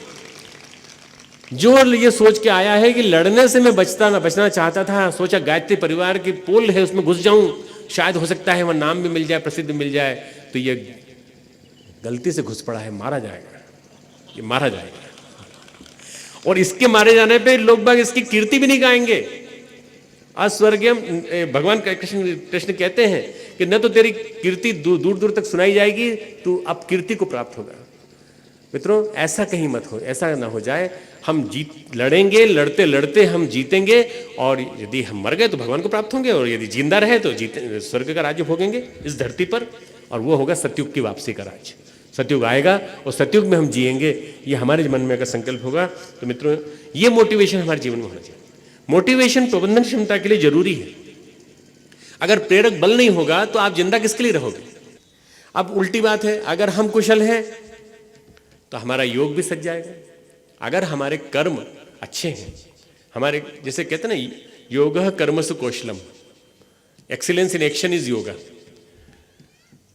जो ये सोच के आया है कि लड़ने से मैं बचना चाहता था, सोचा गायत्री परिवार की पोल है उसमें घुस जाऊं, शायद हो सकता है वह नाम भी मिल जाए, प्रसिद्ध मिल जाए, तो ये गलती से घुस पड़ा है, मारा जाएगा, ये मारा जाएगा। और इसके मारे जाने पे लोग बाग इसकी कीर्ति भी नहीं गाएंगे। अस्वर्गीय भगवान कृष्ण कहते हैं कि न तो तेरी कीर्ति दूर दूर तक सुनाई जाएगी, तू अब कीर्ति को प्राप्त होगा। मित्रों, ऐसा कहीं मत हो, ऐसा ना हो जाए। हम लड़ेंगे, लड़ते लड़ते हम जीतेंगे, और यदि हम मर गए तो भगवान को प्राप्त होंगे, और यदि जिंदा रहे तो स्वर्ग का राज्य भोगेंगे इस धरती पर, और वो होगा सतयुग की वापसी का राज्य। सतयुग आएगा और सतयुग में हम जिएंगे, ये हमारे मन में अगर संकल्प होगा तो मित्रों ये मोटिवेशन हमारे जीवन में होना चाहिए। मोटिवेशन प्रबंधन क्षमता के लिए जरूरी है। अगर प्रेरक बल नहीं होगा तो आप जिंदा किसके लिए रहोगे? अब उल्टी बात है, अगर हम कुशल हैं तो हमारा योग भी सज जाएगा। अगर हमारे कर्म अच्छे हैं, हमारे जैसे कहते हैं ना, योगः कर्मसु कौशलम, excellence in action is yoga.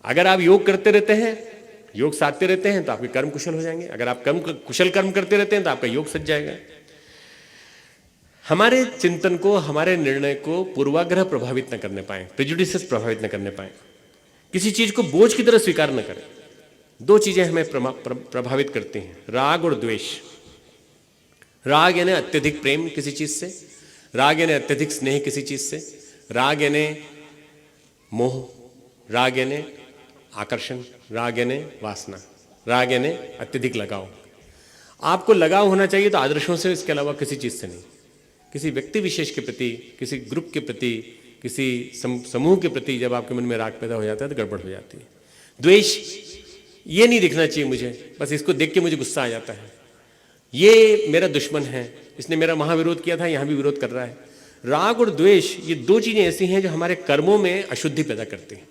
अगर आप योग करते रहते हैं, योग साधते रहते हैं तो आपके कर्म कुशल हो जाएंगे। अगर आप कुशल कर्म करते रहते हैं तो आपका योग सज जाएगा। हमारे चिंतन को, हमारे निर्णय को पूर्वाग्रह प्रभावित न करने पाए, प्रेजुडिसेस प्रभावित न करने पाए, किसी चीज को बोझ की तरह स्वीकार न करें। दो चीजें हमें प्रभावित करती हैं, राग और द्वेष। राग यानी अत्यधिक प्रेम किसी चीज से, राग यानी अत्यधिक स्नेह किसी चीज से, राग यानी मोह, राग यानी आकर्षण, राग यानी वासना, राग यानी अत्यधिक लगाव। आपको लगाव होना चाहिए तो आदर्शों से, इसके अलावा किसी चीज से नहीं। किसी व्यक्ति विशेष के प्रति, किसी ग्रुप के प्रति, किसी समूह के प्रति जब आपके मन में राग पैदा हो जाता है तो गड़बड़ हो जाती है। द्वेष, ये नहीं दिखना चाहिए मुझे, बस इसको देख के मुझे गुस्सा आ जाता है, ये मेरा दुश्मन है, इसने मेरा वहां विरोध किया था, यहां भी विरोध कर रहा है। राग और द्वेष ये दो चीजें ऐसी हैं जो हमारे कर्मों में अशुद्धि पैदा करती हैं।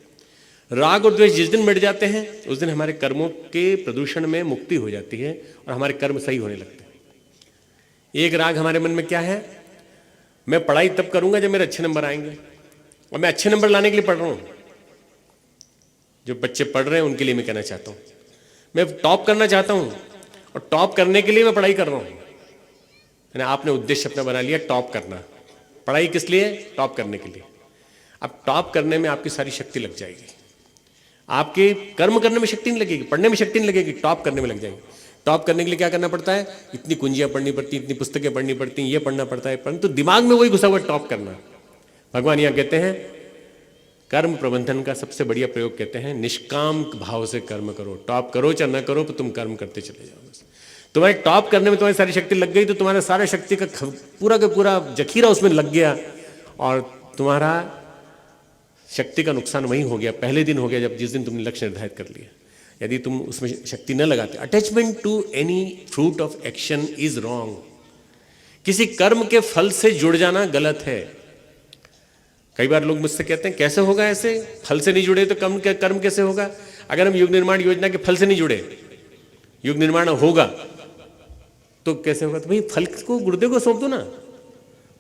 राग और द्वेष जिस दिन मिट जाते हैं उस दिन हमारे कर्मों के प्रदूषण में मुक्ति हो जाती है और हमारे कर्म सही होने लगते हैं। एक राग हमारे मन में क्या है, मैं पढ़ाई तब करूंगा जब मेरे अच्छे नंबर आएंगे, और मैं अच्छे नंबर लाने के लिए पढ़ रहा हूं। जो बच्चे पढ़ रहे हैं उनके लिए मैं कहना चाहता हूं, मैं टॉप करना चाहता हूं और टॉप करने के लिए मैं पढ़ाई कर रहा हूं। आपने उद्देश्य अपना बना लिया टॉप करना, पढ़ाई किस लिए? टॉप करने के लिए। अब टॉप करने में आपकी सारी शक्ति लग जाएगी, आपके कर्म करने में शक्ति नहीं लगेगी, पढ़ने में शक्ति नहीं लगेगी, टॉप करने में लग जाएगी। टॉप करने के लिए क्या करना पड़ता है? इतनी कुंजियां पढ़नी पड़ती, इतनी पुस्तकें पढ़नी पड़ती, ये पढ़ना पड़ता है, परंतु दिमाग में वही घुसा हुआ टॉप करना। भगवान यहाँ कहते हैं कर्म प्रबंधन का सबसे बढ़िया प्रयोग कहते हैं निष्काम भाव से कर्म करो, टॉप करो चाहे न करो, पर तुम कर्म करते चले जाओ। बस तुम्हारे टॉप करने में तुम्हारी सारी शक्ति लग गई तो तुम्हारा सारा शक्ति का पूरा का पूरा जखीरा उसमें लग गया और तुम्हारा शक्ति का नुकसान वही हो गया, पहले दिन हो गया जब जिस दिन तुमने लक्ष्य निर्धारित कर लिया। यदि तुम उसमें शक्ति न लगाते, attachment to any fruit of action is wrong. किसी कर्म के फल से जुड़ जाना गलत है। कई बार लोग मुझसे कहते हैं कैसे होगा ऐसे, फल से नहीं जुड़े तो कर्म कैसे होगा? अगर हम युग निर्माण योजना के फल से नहीं जुड़े, युग निर्माण होगा तो कैसे होगा? तो भाई फल को गुरुदेव को सौंप दो ना,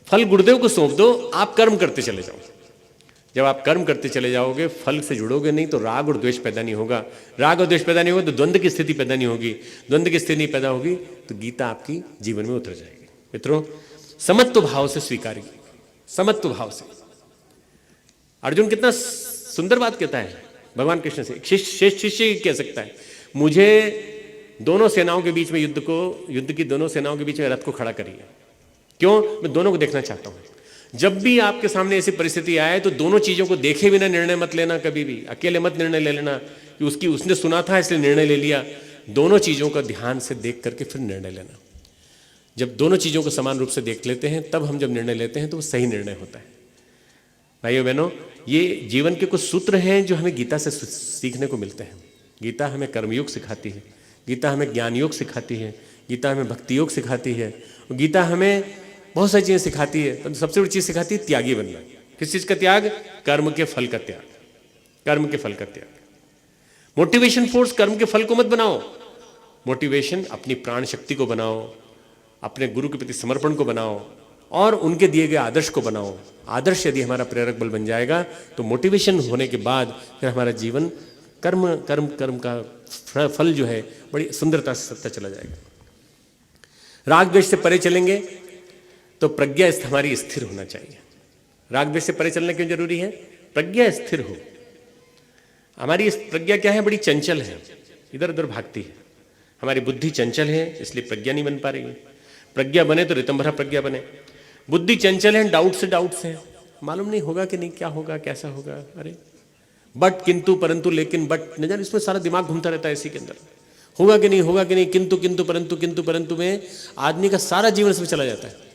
फल गुरुदेव को सौंप दो, आप कर्म करते चले जाओ। जब आप कर्म करते चले जाओगे, फल से जुड़ोगे नहीं तो राग और द्वेष पैदा नहीं होगा, राग और द्वेष पैदा नहीं होगा तो द्वंद्व की स्थिति पैदा नहीं होगी, द्वंद्व की स्थिति नहीं पैदा होगी तो गीता आपकी जीवन में उतर जाएगी। मित्रों, समत्व भाव से स्वीकारिए, समत्व भाव से। अर्जुन कितना सुंदर बात कहता है भगवान कृष्ण से, श्रेष्ठ शिष्य कह सकता है मुझे दोनों सेनाओं के बीच में युद्ध की दोनों सेनाओं के बीच में रथ को खड़ा करिए। क्यों? मैं दोनों को देखना चाहता हूं। जब भी आपके सामने ऐसी परिस्थिति आए तो दोनों चीजों को देखे बिना निर्णय मत लेना, कभी भी अकेले मत निर्णय ले लेना कि उसने सुना था इसलिए निर्णय ले लिया। दोनों चीजों का ध्यान से देख करके फिर निर्णय लेना। जब दोनों चीजों को समान रूप से देख लेते हैं तब हम जब निर्णय लेते हैं तो वो सही निर्णय होता है। भाइयों बहनों, ये जीवन के कुछ सूत्र हैं जो हमें गीता से सीखने को मिलते हैं। गीता हमें कर्मयोग सिखाती है, गीता हमें ज्ञान योग सिखाती है, गीता हमें भक्ति योग सिखाती है, गीता हमें बहुत सारी चीजें सिखाती है। तो सबसे बड़ी चीज सिखाती है त्यागी बनना। किस चीज का त्याग? कर्म के फल का त्याग, कर्म के फल का त्याग। मोटिवेशन फोर्स कर्म के फल को मत बनाओ, मोटिवेशन अपनी प्राण शक्ति को बनाओ, अपने गुरु के प्रति समर्पण को बनाओ और उनके दिए गए आदर्श को बनाओ। आदर्श यदि हमारा प्रेरक बल बन जाएगा तो मोटिवेशन होने के बाद फिर हमारा जीवन कर्म का फल जो है बड़ी सुंदरता से सत्ता चला जाएगा। राग द्वेष से परे चलेंगे तो प्रज्ञा हमारी स्थिर होना चाहिए। राग द्वेष से परे चलना क्यों जरूरी है? प्रज्ञा स्थिर हो। हमारी प्रज्ञा क्या है? बड़ी चंचल है, इधर उधर भागती है। हमारी बुद्धि चंचल है इसलिए प्रज्ञा नहीं बन पा रही है। प्रज्ञा बने तो ऋतंभरा प्रज्ञा बने। बुद्धि चंचल है, डाउट्स है, मालूम नहीं होगा कि नहीं, क्या होगा, कैसा होगा, अरे बट, किंतु, परंतु, लेकिन, बट, न जाने इसमें सारा दिमाग घूमता रहता है इसी के अंदर। होगा कि नहीं, किंतु परंतु में आदमी का सारा जीवन इसमें चला जाता है।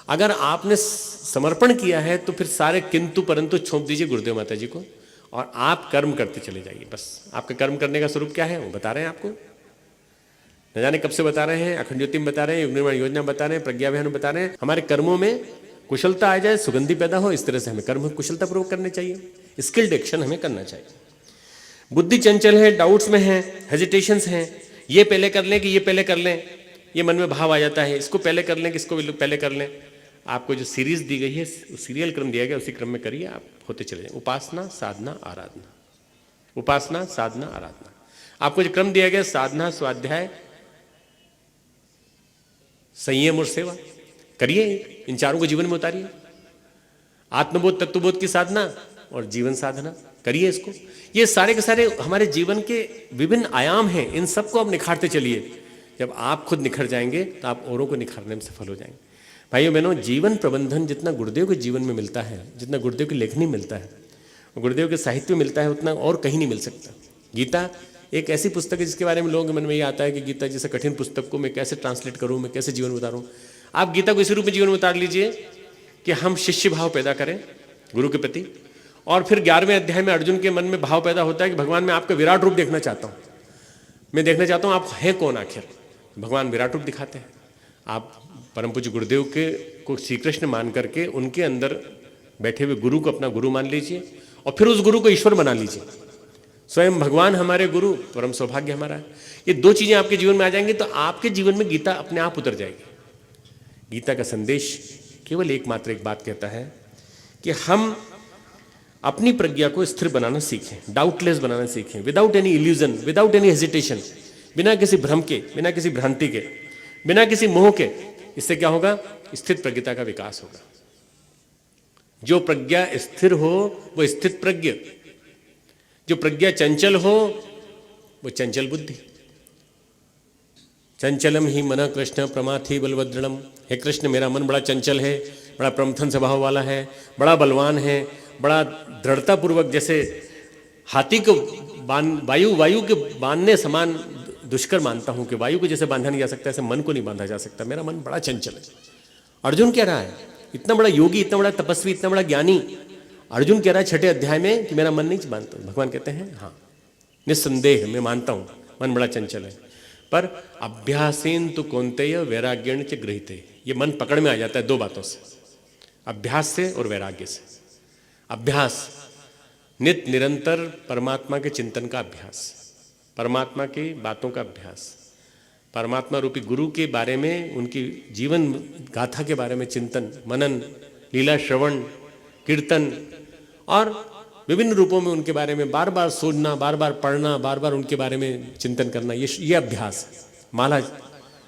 अगर आपने समर्पण किया है तो फिर सारे किंतु परंतु छोड़ दीजिए गुरुदेव माता जी को और आप कर्म करते चले जाइए। बस आपका कर्म करने का स्वरूप क्या है वो बता रहे हैं आपको, न जाने कब से बता रहे हैं, अखंड ज्योति में बता रहे हैं, युग निर्माण योजना बता रहे हैं, प्रज्ञा अभियान में बता रहे हैं। हमारे कर्मों में कुशलता आ जाए, सुगंधि पैदा हो, इस तरह से हमें कर्म कुशलतापूर्वक करने चाहिए, स्किल्ड एक्शन हमें करना चाहिए। बुद्धि चंचल है, डाउट्स में है, हेजिटेशंस हैं, ये पहले कर लें कि ये पहले कर लें, ये मन में भाव आ जाता है, इसको पहले कर लें कि इसको पहले कर लें। आपको जो सीरीज दी गई है, सीरियल क्रम दिया गया, उसी क्रम में करिए, आप होते चले जाए। उपासना, साधना, आराधना, उपासना, साधना, आराधना। आपको जो क्रम दिया गया, साधना, स्वाध्याय, संयम और सेवा, करिए, इन चारों को जीवन में उतारिए। आत्मबोध, तत्वबोध की साधना और जीवन साधना करिए इसको। ये सारे के सारे हमारे जीवन के विभिन्न आयाम हैं, इन सबको आप निखारते चलिए। जब आप खुद निखर जाएंगे तो आप औरों को निखारने में सफल हो जाएंगे। भाइयों बहनों, जीवन प्रबंधन जितना गुरुदेव के जीवन में मिलता है, जितना गुरुदेव की लेखनी मिलता है, गुरुदेव के साहित्य में मिलता है, उतना और कहीं नहीं मिल सकता। गीता एक ऐसी पुस्तक है जिसके बारे में लोगों के मन में ये आता है कि गीता जैसे कठिन पुस्तक को मैं कैसे ट्रांसलेट करूँ, मैं कैसे जीवन में उतारूँ। आप गीता को इसी रूप में जीवन में उतार लीजिए कि हम शिष्य भाव पैदा करें गुरु के प्रति। और फिर 11वें अध्याय में अर्जुन के मन में भाव पैदा होता है कि भगवान मैं आपका विराट रूप देखना चाहता हूँ, मैं देखना चाहता हूँ आप हैं कौन आखिर। भगवान विराट रूप दिखाते हैं। आप परम पूज्य गुरुदेव के को श्री कृष्ण मान करके उनके अंदर बैठे हुए गुरु को अपना गुरु मान लीजिए और फिर उस गुरु को ईश्वर बना लीजिए। स्वयं भगवान हमारे गुरु, परम सौभाग्य हमारा है। ये दो चीजें आपके जीवन में आ जाएंगी तो आपके जीवन में गीता अपने आप उतर जाएगी। गीता का संदेश केवल एकमात्र एक बात कहता है कि हम अपनी प्रज्ञा को स्थिर बनाना सीखें, डाउटलेस बनाना सीखें, without any illusion, without any hesitation, बिना किसी भ्रम के, बिना किसी भ्रांति के, बिना किसी मोह के। इससे क्या होगा? स्थित प्रज्ञता का विकास होगा। जो प्रज्ञा स्थिर हो वो स्थित प्रज्ञ, जो प्रज्ञा चंचल हो वो चंचल बुद्धि। चंचलम ही मन कृष्ण प्रमाथि बलवद्रणम। हे कृष्ण, मेरा मन बड़ा चंचल है, बड़ा प्रमथन स्वभाव वाला है, बड़ा बलवान है, बड़ा दृढ़तापूर्वक, जैसे हाथी को वायु के बांधने समान दुष्कर मानता हूं कि वायु को जैसे बांधा नहीं जा सकता ऐसे मन को नहीं बांधा जा सकता। मेरा मन बड़ा चंचल है। अर्जुन कह रहा है, इतना बड़ा योगी, इतना बड़ा तपस्वी, इतना बड़ा ज्ञानी अर्जुन कह रहा है 6ठे अध्याय में कि मेरा मन नहीं बांधता। भगवान कहते हैं हाँ, निस्संदेह मैं मानता हूं मन बड़ा चंचल है, पर अभ्यासेन तो कौन्तेय वैराग्यण च गृहीते। ये मन पकड़ में आ जाता है दो बातों से, अभ्यास से और वैराग्य से। अभ्यास नित्य निरंतर परमात्मा के चिंतन का अभ्यास, परमात्मा की बातों का अभ्यास, परमात्मा रूपी गुरु के बारे में, उनकी जीवन गाथा के बारे में चिंतन, मनन, लीला श्रवण, कीर्तन और विभिन्न रूपों में उनके बारे में बार बार सोचना, बार बार पढ़ना, बार बार उनके बारे में चिंतन करना, ये अभ्यास है। माला,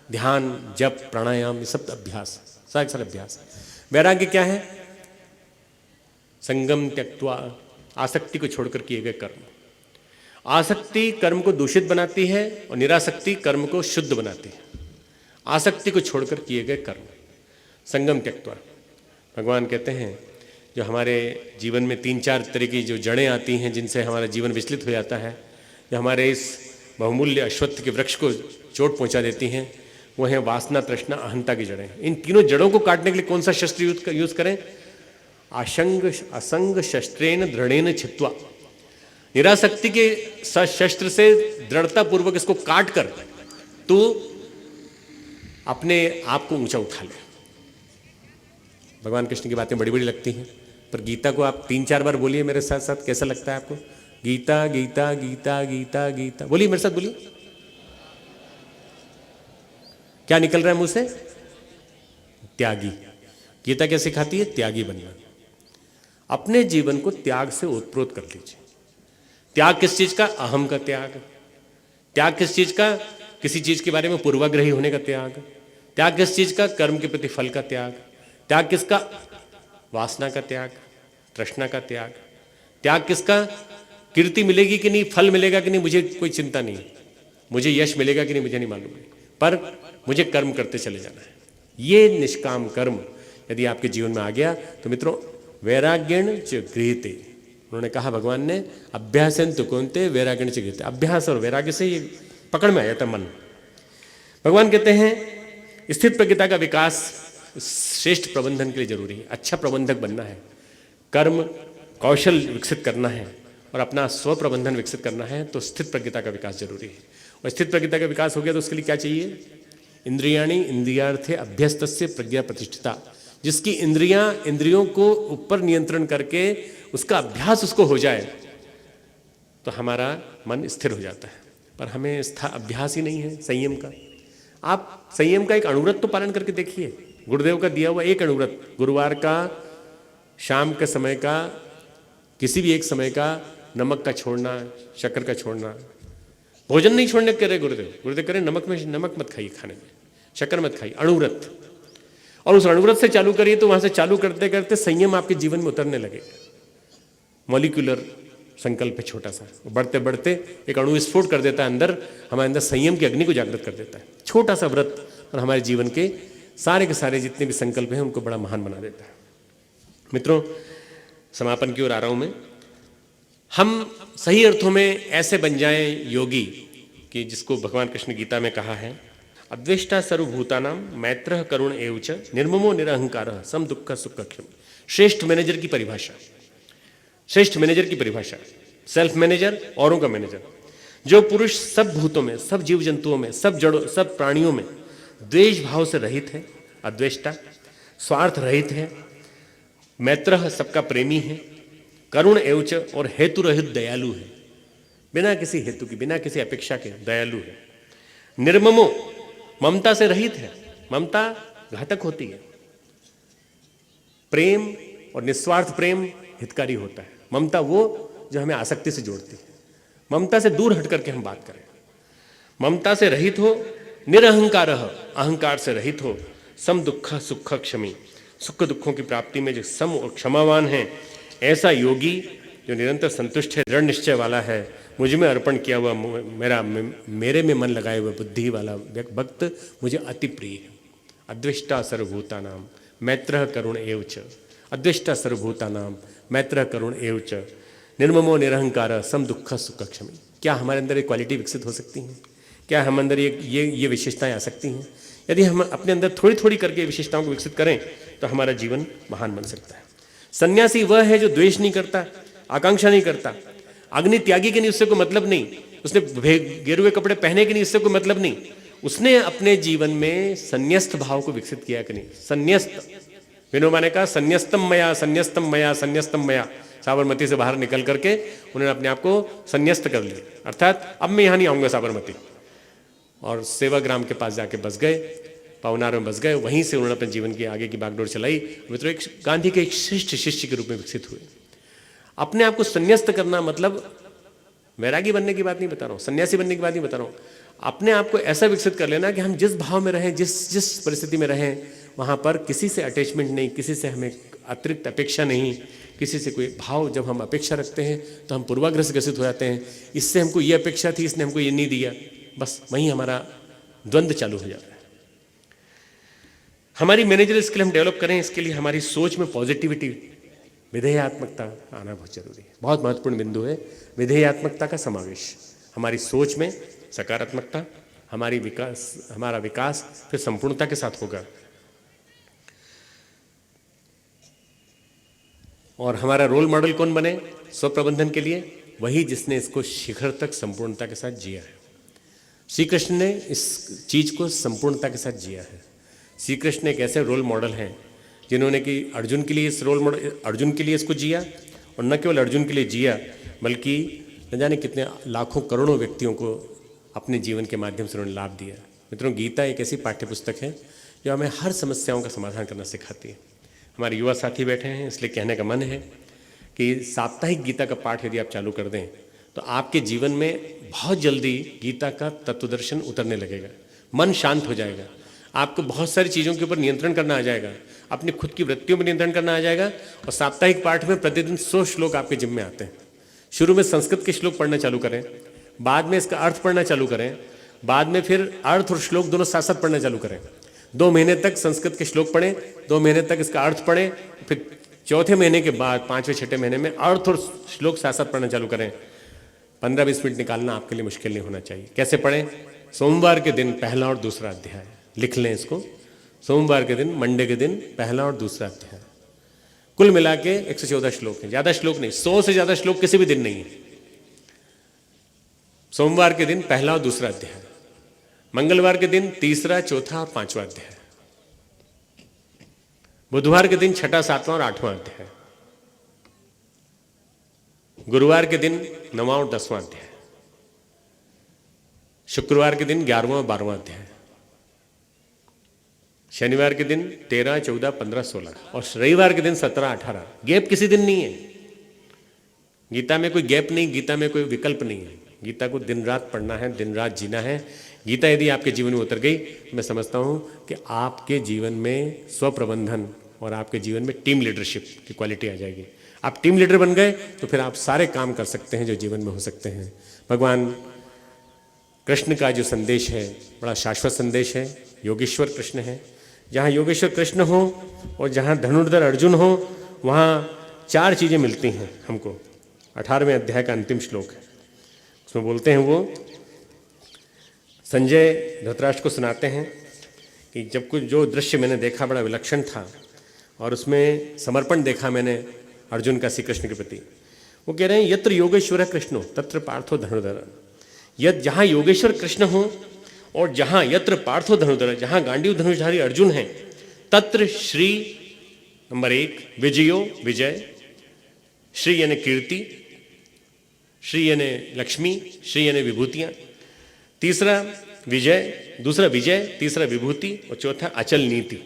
ध्यान, जप, प्राणायाम, ये सब अभ्यास, सारे अभ्यास। वैराग्य क्या है? संगम त्यक्त्वा, आसक्ति को छोड़कर किए गए कर्म। आसक्ति कर्म को दूषित बनाती है और निरासक्ति कर्म को शुद्ध बनाती है। आसक्ति को छोड़कर किए गए कर्म, संगम त्यक्त्वा। भगवान कहते हैं जो हमारे जीवन में 3-4 तरह की जो जड़ें आती हैं जिनसे हमारा जीवन विचलित हो जाता है, जो हमारे इस बहुमूल्य अश्वत्थ के वृक्ष को चोट पहुंचा देती हैं, वो हैं वासना, तृष्णा, अहंता की जड़ें। इन तीनों जड़ों को काटने के लिए कौन सा शस्त्र यूज करें? असंग शस्त्रेण दृढ़ेन छित्वा। निरासक्ति के शस्त्र से दृढ़तापूर्वक इसको काट कर तो अपने आप को ऊंचा उठा ले। भगवान कृष्ण की बातें बड़ी बड़ी लगती हैं, पर गीता को आप 3-4 बार बोलिए मेरे साथ साथ, कैसा लगता है आपको? गीता गीता गीता गीता गीता बोलिए मेरे साथ, बोलिए। क्या निकल रहा है मुंह से? त्यागी। गीता क्या सिखाती है? त्यागी बनना। अपने जीवन को त्याग से ओतप्रोत कर लीजिए। त्याग किस चीज का? अहम का त्याग। त्याग किस चीज का? किसी चीज के बारे में पूर्वाग्रही होने का त्याग। त्याग किस चीज का? कर्म के प्रति फल का त्याग। त्याग किसका? वासना का त्याग, तृष्णा का त्याग। त्याग किसका? कीर्ति मिलेगी कि नहीं, फल मिलेगा कि नहीं, मुझे कोई चिंता नहीं, मुझे यश मिलेगा कि नहीं मुझे नहीं मालूम, पर मुझे कर्म करते चले जाना है। ये निष्काम कर्म यदि आपके जीवन में आ गया तो मित्रों, वैराग्यण च गृहीते, उन्होंने कहा भगवान ने, अभ्यासेन तु कौन्तेय वैराग्यण च गृहीते। अभ्यास और वैराग्य से ये पकड़ में आ जाता मन। भगवान कहते हैं स्थित प्रज्ञता का विकास श्रेष्ठ प्रबंधन के लिए जरूरी है। अच्छा प्रबंधक बनना है, कर्म कौशल विकसित करना है और अपना स्व प्रबंधन विकसित करना है तो स्थित प्रज्ञता का विकास जरूरी है। और स्थित प्रज्ञता का विकास हो गया तो उसके लिए क्या चाहिए? इंद्रियाणि इंद्रियार्थे अभ्यस्तस्य प्रज्ञा प्रतिष्ठिता। जिसकी इंद्रियों को ऊपर नियंत्रण करके उसका अभ्यास उसको हो जाए तो हमारा मन स्थिर हो जाता है। पर हमें अभ्यास ही नहीं है संयम का। आप संयम का एक अणुव्रत तो पालन करके देखिए, गुरुदेव का दिया हुआ एक अणुव्रत, गुरुवार का शाम के समय का किसी भी एक समय का नमक का छोड़ना, शक्कर का छोड़ना, भोजन नहीं छोड़ने कह रहे गुरुदेव। गुरुदेव कह रहे नमक मत खाइए, खाने में शक्कर मत खाइए, अणुव्रत। और उस अणुव्रत से चालू करिए तो वहां से चालू करते करते संयम आपके जीवन में उतरने लगे। मॉलिक्यूलर संकल्प है छोटा सा, बढ़ते बढ़ते एक अणु विस्फोट कर देता है अंदर, हमारे अंदर संयम की अग्नि को जागृत कर देता है। छोटा सा व्रत और हमारे जीवन के सारे जितने भी संकल्प हैं उनको बड़ा महान बना देता है। मित्रों, समापन की ओर आ रहा हूं मैं। हम सही अर्थों में ऐसे बन जाएं योगी कि जिसको भगवान कृष्ण गीता में कहा है, अद्वेष्टा सर्वभूतानां मैत्रः करुण एव च निर्ममो निरहंकारः सम दुःख सुख क्षम। श्रेष्ठ मैनेजर की परिभाषा, श्रेष्ठ मैनेजर की परिभाषा, सेल्फ मैनेजर, औरों का मैनेजर। जो पुरुष सब भूतों में, सब जीव जंतुओं में, सब जड़ों, सब प्राणियों में द्वेष भाव से रहित है, अद्वेष्टा, स्वार्थ रहित है, मैत्रः सबका प्रेमी है, करुण एवच और हेतु रहित दयालु है, बिना किसी हेतु की, बिना किसी अपेक्षा के दयालु है। निर्ममो, ममता से रहित है, ममता घातक होती है। प्रेम और निस्वार्थ प्रेम हितकारी होता है। ममता वो जो हमें आसक्ति से जोड़ती है। ममता से दूर हट करके हम बात करें। ममता से रहित हो, निरहंकार, अहंकार से रहित हो, सम दुख सुख क्षमी, सुख दुखों की प्राप्ति में जो सम और क्षमावान है, ऐसा योगी जो निरंतर संतुष्ट है, दृढ़ निश्चय वाला है, मुझ में अर्पण किया हुआ मेरे में मन लगाए हुए बुद्धि वाला भक्त मुझे अति प्रिय है। अद्वेष्टा सर्वभूतानां मैत्रः करुण एव च, अद्वेष्टा सर्वभूतानां मैत्रः करुण एव च, निर्ममो निरहंकार सम दुख सुख क्षमी। क्या हमारे अंदर ये क्वालिटी विकसित हो सकती हैं? क्या हम अंदर ये विशेषताएं आ सकती हैं? यदि हम अपने अंदर थोड़ी थोड़ी करके विशेषताओं को विकसित करें तो हमारा जीवन महान बन सकता है। सन्यासी वह है जो द्वेष नहीं करता, आकांक्षा नहीं करता, अग्नि त्यागी के नहीं, उससे कोई मतलब नहीं, उसने गेरुए कपड़े पहने के नहीं, उससे कोई मतलब नहीं, उसने अपने जीवन में संन्यस्त भाव को विकसित किया कि नहीं। संन्यस्त, विनोबा ने कहा संन्यस्तम मया संन्यस्तम मया संन्यस्तम मया। साबरमती से बाहर निकल करके उन्होंने अपने आप को संन्यस्त कर लिया, अर्थात अब मैं यहाँ नहीं आऊँगा साबरमती, और सेवाग्राम के पास जाके बस गए, पवनार में बस गए। वहीं से उन्होंने अपने जीवन की आगे की बागडोर चलाई। मित्रों, एक गांधी के एक श्रेष्ठ शिष्य के रूप में विकसित हुए। अपने आप को संन्यस्त करना मतलब वैरागी बनने की बात नहीं बता रहा हूँ, सन्यासी बनने की बात नहीं बता रहा हूँ। अपने आप को ऐसा विकसित कर लेना कि हम जिस भाव में रहें, जिस परिस्थिति में रहें, वहाँ पर किसी से अटैचमेंट नहीं, किसी से हमें अतिरिक्त अपेक्षा नहीं, किसी से कोई भाव। जब हम अपेक्षा रखते हैं तो हम पूर्वाग्रह से ग्रसित हो जाते हैं, इससे हमको ये अपेक्षा थी, इसने हमको ये नहीं दिया, बस वहीं हमारा द्वंद्व चालू हो जाता है। हमारी मैनेजर स्किल हम डेवलप करें, इसके लिए हमारी सोच में पॉजिटिविटी, विधेयात्मकता आना बहुत जरूरी है। बहुत महत्वपूर्ण बिंदु है विधेयात्मकता का समावेश। हमारी सोच में सकारात्मकता, हमारा विकास फिर संपूर्णता के साथ होगा। और हमारा रोल मॉडल कौन बने स्व प्रबंधन के लिए? वही जिसने इसको शिखर तक संपूर्णता के साथ जिया है। श्री कृष्ण ने इस चीज को संपूर्णता के साथ जिया है। श्री कृष्ण एक ऐसे रोल मॉडल हैं जिन्होंने कि अर्जुन के लिए इस रोल मॉडल, अर्जुन के लिए इसको जिया, और न केवल अर्जुन के लिए जिया बल्कि न जाने कितने लाखों करोड़ों व्यक्तियों को अपने जीवन के माध्यम से उन्होंने लाभ दिया। मित्रों, गीता एक ऐसी पाठ्य पुस्तक है जो हमें हर समस्याओं का समाधान करना सिखाती है। हमारे युवा साथी बैठे हैं, इसलिए कहने का मन है कि साप्ताहिक गीता का पाठ यदि आप चालू कर दें तो आपके जीवन में बहुत जल्दी गीता का तत्वदर्शन उतरने लगेगा, मन शांत हो जाएगा, आपको बहुत सारी चीज़ों के ऊपर नियंत्रण करना आ जाएगा, अपनी खुद की वृत्तियों पर नियंत्रण करना आ जाएगा। और साप्ताहिक पाठ में प्रतिदिन 100 श्लोक आपके जिम्मे में आते हैं। शुरू में संस्कृत के श्लोक पढ़ना चालू करें, बाद में इसका अर्थ पढ़ना चालू करें, बाद में फिर अर्थ और श्लोक दोनों साथ साथ पढ़ना चालू करें। 2 महीने तक संस्कृत के श्लोक पढ़ें, 2 महीने तक इसका अर्थ पढ़ें, फिर चौथे महीने के बाद 5वें 6ठे महीने में अर्थ और श्लोक साथ साथ पढ़ना चालू करें। 15-20 मिनट निकालना आपके लिए मुश्किल नहीं होना चाहिए। कैसे पढ़ें? सोमवार के दिन पहला और दूसरा अध्याय लिख लें इसको। सोमवार के दिन, मंडे के दिन पहला और दूसरा अध्याय कुल मिला के 114 श्लोक हैं, ज्यादा श्लोक नहीं, 100 से ज्यादा श्लोक किसी भी दिन नहीं है। सोमवार के दिन पहला और दूसरा अध्याय, मंगलवार के दिन तीसरा, चौथा और पांचवा अध्याय, बुधवार के दिन छठा, सातवां और आठवां अध्याय, गुरुवार के दिन 9वां और 10वां अध्याय, शुक्रवार के दिन 11वां और 12वां अध्याय, शनिवार के दिन 13, 14, 15, 16 और रविवार के दिन 17, 18। गैप किसी दिन नहीं है। गीता में कोई गैप नहीं, गीता में कोई विकल्प नहीं है। गीता को दिन रात पढ़ना है, दिन रात जीना है। गीता यदि आपके जीवन में उतर गई, मैं समझता हूं कि आपके जीवन में स्वप्रबंधन और आपके जीवन में टीम लीडरशिप की क्वालिटी आ जाएगी। आप टीम लीडर बन गए तो फिर आप सारे काम कर सकते हैं जो जीवन में हो सकते हैं। भगवान कृष्ण का जो संदेश है बड़ा शाश्वत संदेश है, योगेश्वर कृष्ण है। जहाँ योगेश्वर कृष्ण हो और जहाँ धनुर्धर अर्जुन हो, वहाँ 4 चीज़ें मिलती हैं हमको। 18वें अध्याय का अंतिम श्लोक है, उसमें बोलते हैं वो संजय धृतराष्ट्र को सुनाते हैं कि जब कुछ जो दृश्य मैंने देखा बड़ा विलक्षण था और उसमें समर्पण देखा मैंने अर्जुन का श्री कृष्ण के प्रति। वो कह रहे हैं यत्र योगेश्वर कृष्णो तत्र पार्थो धनुर्धर। जहाँ योगेश्वर कृष्ण हो और जहाँ यत्र पार्थो धनुर्धर, जहाँ गांडीव धनुषधारी अर्जुन है, तत्र श्री नंबर 1 विजयो विजय, श्री यानी कीर्ति, श्री यानी लक्ष्मी, श्री यानी विभूतियाँ, तीसरा विजय, दूसरा विजय, तीसरा विभूति और चौथा अचल नीति।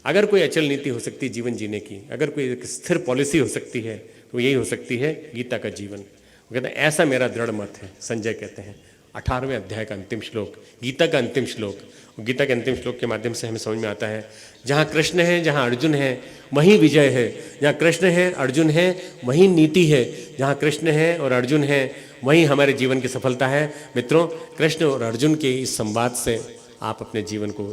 अगर कोई अचल नीति हो सकती है जीवन जीने की, अगर कोई एक स्थिर पॉलिसी हो सकती है तो यही हो सकती है गीता का जीवन। वो कहते हैं ऐसा मेरा दृढ़ मत है। संजय कहते हैं 18वें अध्याय का अंतिम श्लोक, गीता का अंतिम श्लोक। गीता के अंतिम श्लोक के माध्यम से हमें समझ में आता है जहाँ कृष्ण है, जहाँ अर्जुन है, वहीं विजय है। जहाँ कृष्ण है, अर्जुन है, वहीं नीति है। जहाँ कृष्ण है और अर्जुन है, वहीं हमारे जीवन की सफलता है। मित्रों, कृष्ण और अर्जुन के इस संवाद से आप अपने जीवन को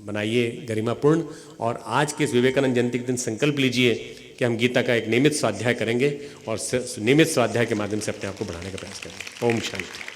बनाइए गरिमापूर्ण। और आज के इस विवेकानंद जयंती के दिन संकल्प लीजिए कि हम गीता का एक नियमित स्वाध्याय करेंगे और नियमित स्वाध्याय के माध्यम से अपने आप को बढ़ाने का प्रयास करेंगे। ओम शांति।